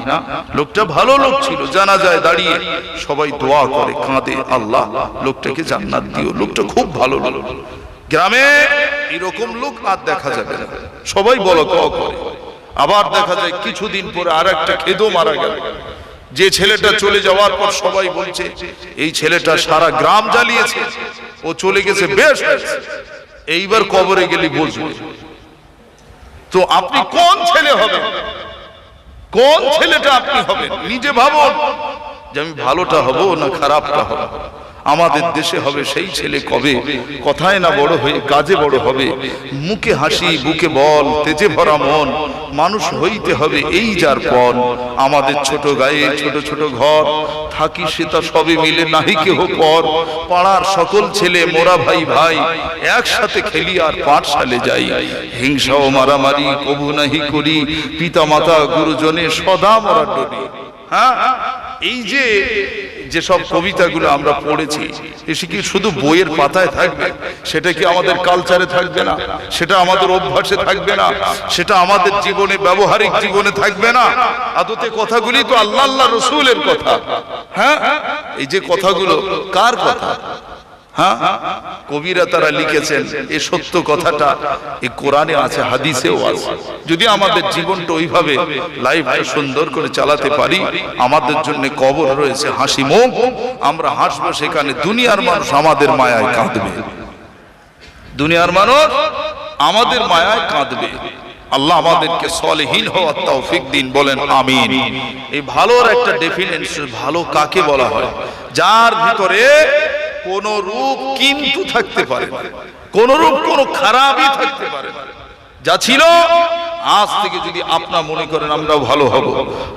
লোকটা ভালো লোক ছিল। জানাজায় দাঁড়িয়ে সবাই দোয়া করে, কাঁদে, আল্লাহ লোকটাকে জান্নাত দিও, লোকটা খুব ভালো লোক। গ্রামে এরকম লোক আর দেখা যাবে না, সবাই বলা কওয়া করে। আবার দেখা যায় কিছুদিন পরে আর একটা খেদো মারা গেল। যে ছেলেটা চলে যাওয়ার পর সবাই বলছে এই ছেলেটা সারা গ্রাম জ্বালিয়েছে, ও চলে গেছে, বেশ এইবার কবরে গেলে বলবে। তো আপনি কোন ছেলে হবেন? কোন ছেলেটা আপনি হবেন? নিজে ভাবুন যে আমি ভালোটা হব না খারাপটা হব। আমাদের দেশে হবে সেই ছেলে কবে কথায় না বড় হয়ে কাজে বড় হবে। মুখে হাসি, বুকে বল, তেজে ভরা মন, মানুষ হইতে হবে এই যার পণ। আমাদের ছোট গায়ে ছোট ছোট ঘর, থাকি সেটা সবে মিলে নাহি কেহ পর। পাড়ার সকল ছেলে মোরা ভাই ভাই, একসাথে খেলি আর পাঠশালে যাই। হিংসা ও মারামারি কবু নাহি করি, পিতা মাতা গুরুজনে সদা মোরা ডরি। হ্যাঁ, এই যে যেসব কবিতাগুলো আমরা পড়েছি এসে কি শুধু বইয়ের পাতায় থাকবে? সেটা কি আমাদের কালচারে থাকবে না? সেটা আমাদের অভ্যাসে থাকবে না? সেটা আমাদের জীবনে, ব্যবহারিক জীবনে থাকবে না? আদতে কথাগুলি তো আল্লাহ আল্লাহ রসুলের কথা। হ্যাঁ, এই যে কথাগুলো কার কথা? হ্যাঁ, কবিরা তারা লিখেছেন এই সত্য কথাটা এই কোরআনে আছে, হাদিসেও আছে। যদি আমাদের জীবনটা ওইভাবে লাইফটা সুন্দর করে চালাতে পারি, আমাদের জন্য কবর রয়েছে হাসি মুখ, আমরা হাসবো সেখানে। দুনিয়ার মানুষ আমাদের মায়ায় কাঁদবে, দুনিয়ার মানুষ আমাদের মায়ায় কাঁদবে। আল্লাহ আমাদেরকে সলিহিন হওয়ার তৌফিক দিন, বলেন আমিন। এই ভালোর একটা ডেফিনেশন, ভালো কাকে বলা হয়? যার ভিতরে কোন রূপ কিন্তু থাকতে পারে না, কোন রূপ কোন খারাপই থাকতে পারে না। যা ছিল আজ থেকে যদি আপনারা মনে করেন আমরাও ভালো হব,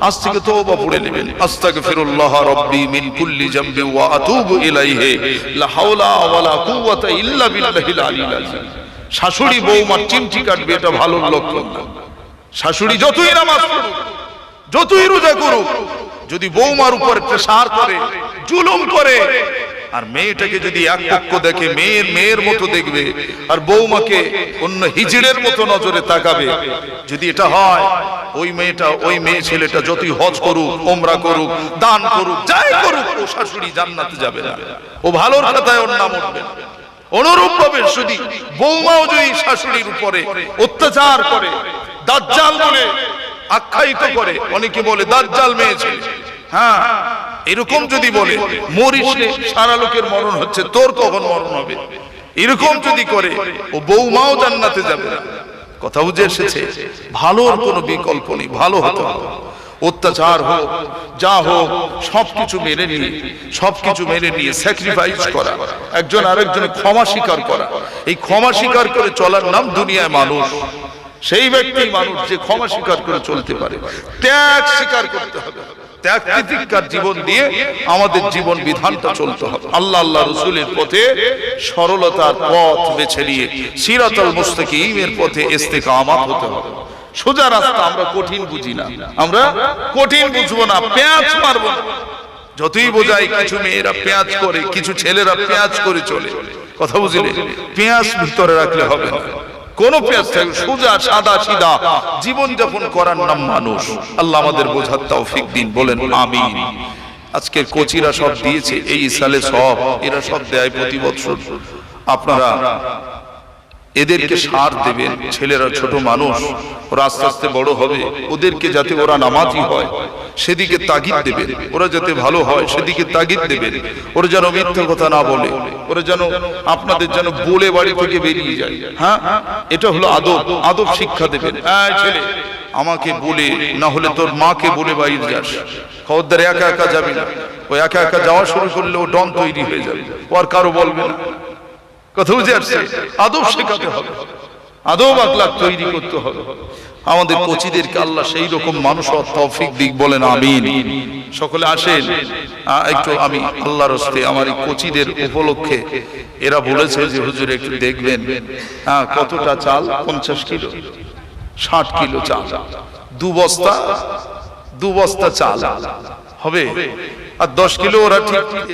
আজ থেকে তওবা পড়ে নেবেন, আস্তাগফিরুল্লাহ রাব্বি মিন কুল্লি জামবি ওয়া আতুবু ইলাইহি, লা হাওলা ওয়ালা কুওয়াতা ইল্লা বিল্লাহিল আলিয়্যিল আযীম। শাশুড়ি বৌমার চিমটি কাটবে, এটা ভালো লক্ষণ না। শাশুড়ি যতই নামাজ পড়ুক, যতই রোজা করুক, যদি বৌমার উপর প্রেসার করে, জুলুম করে, আর মেয়েটাকে যদি এক পক্ষ দেখে মেয়ের মতো দেখবে, আর বৌমাকে অন্য হিজড়ের মতো নজরে তাকাবে, যদি এটা হয়, ওই মেয়েটা, ওই মেয়ে ছেলেটা যতই হজ করুক, ওমরা করুক, দান করুক, যাই করুক, ও শাশুড়ি জান্নাতে যাবে না, ও ভালোর খাতায় ওর নাম উঠবে না। অনুরূপ ভাবে যদি বৌমাও যদি শাশুড়ির উপরে অত্যাচার করে, দাজ্জাল বলে আখ্যায়িত করে, অনেকে বলে দাজ্জাল মেয়ে ছেলে, হ্যাঁ, এরকম যদি বলে মরিস রে, সারা লোকের মরণ হচ্ছে, তোর কখন মরণ হবে, এরকম যদি করে, ও বৌমাও জান্নাতে যাবে না। কথা বুঝে এসেছে? ভালোর কোনো বিকল্প নেই, ভালো হতে হবে। অত্যাচার হোক, যা হোক, সবকিছু মেনে নিয়ে, সবকিছু মেনে নিয়ে স্যাক্রিফাইস করা, একজন আরেকজনের ক্ষমা স্বীকার করা, এই ক্ষমা স্বীকার করে চলার নাম দুনিয়ায় মানুষ। সেই ব্যক্তি মানুষ যে ক্ষমা স্বীকার করে চলতে পারে। ত্যাগ স্বীকার করতে হবে, ত্যাগ তিতিক্ষার জীবন দিয়ে আমাদের জীবন বিধানটা চলতে হবে। আল্লাহ আল্লাহ রসুলের পথে সরলতার পথ বেছে নিয়ে সিরাতুল মুস্তাকিমের পথে ইস্তেকামাত হতে হবে। সোজা রাস্তা আমরা কঠিন বুঝি না, আমরা কঠিন বুঝবো না, পেঁয়াজ মারবো না। যতই বোঝাই, কিছু মেয়েরা পেঁয়াজ করে, কিছু ছেলেরা পেঁয়াজ করে চলে। কথা বুঝলে? পেঁয়াজ ভিতরে রাখলে হবে না, কোন পেঁয়াজ থাকবে, সোজা সাদা সিধা জীবন যাপন করার নাম মানুষ। আল্লাহ আমাদের বোঝার তৌফিক দিন, বলেন আমিন। আজকের কোচিরা সব দিয়েছে এই সালে, সব এরা সব দেয় প্রতি বছর। আপনারা এদেরকে সার দেবেন, ছেলেরা ছোট মানুষ, ওরা আস্তে আস্তে বড় হবে, ওদেরকে যাতে ওরা নামাজি হয় সেদিকে তাগিদ দেবেন, ওরা যাতে ভালো হয় সেদিকে তাগিদ দেবেন, ওরা যেন মিথ্যা কথা না বলে, ওরা যেন আপনাদের যেন বলে বাড়ি থেকে বেরিয়ে যায়। হ্যাঁ, এটা হলো আদব, আদব শিক্ষা দেবেন। ছেলে, আমাকে বলে, না হলে তোর মাকে বলে বাইরে যাস, খবরদার একা একা যাবি না। ও একা একা যাওয়া শুরু করলে ও ডন তৈরি হয়ে যাবে, ও আর কারো বলবে না। কথা বুঝে আসছে? আদব শেখাতে হবে, আদব আখলাক তৈরি করতে হবে। আমাদের কোচিদেরকে আল্লাহ সেই রকম মানুষ হওয়ার তৌফিক দিক, বলেন আমিন। সকলে আসেন একটু, আমি আল্লাহর রাস্তে আমার এই কোচিদের উপলক্ষে এরা বলেছে যে হুজুর একটু দেখবেন কতটা চাল, 50 কিলো, 60 কিলো চাল, 2 বস্তা চাল হবে, আর 10 কিলো ওরা ঠিক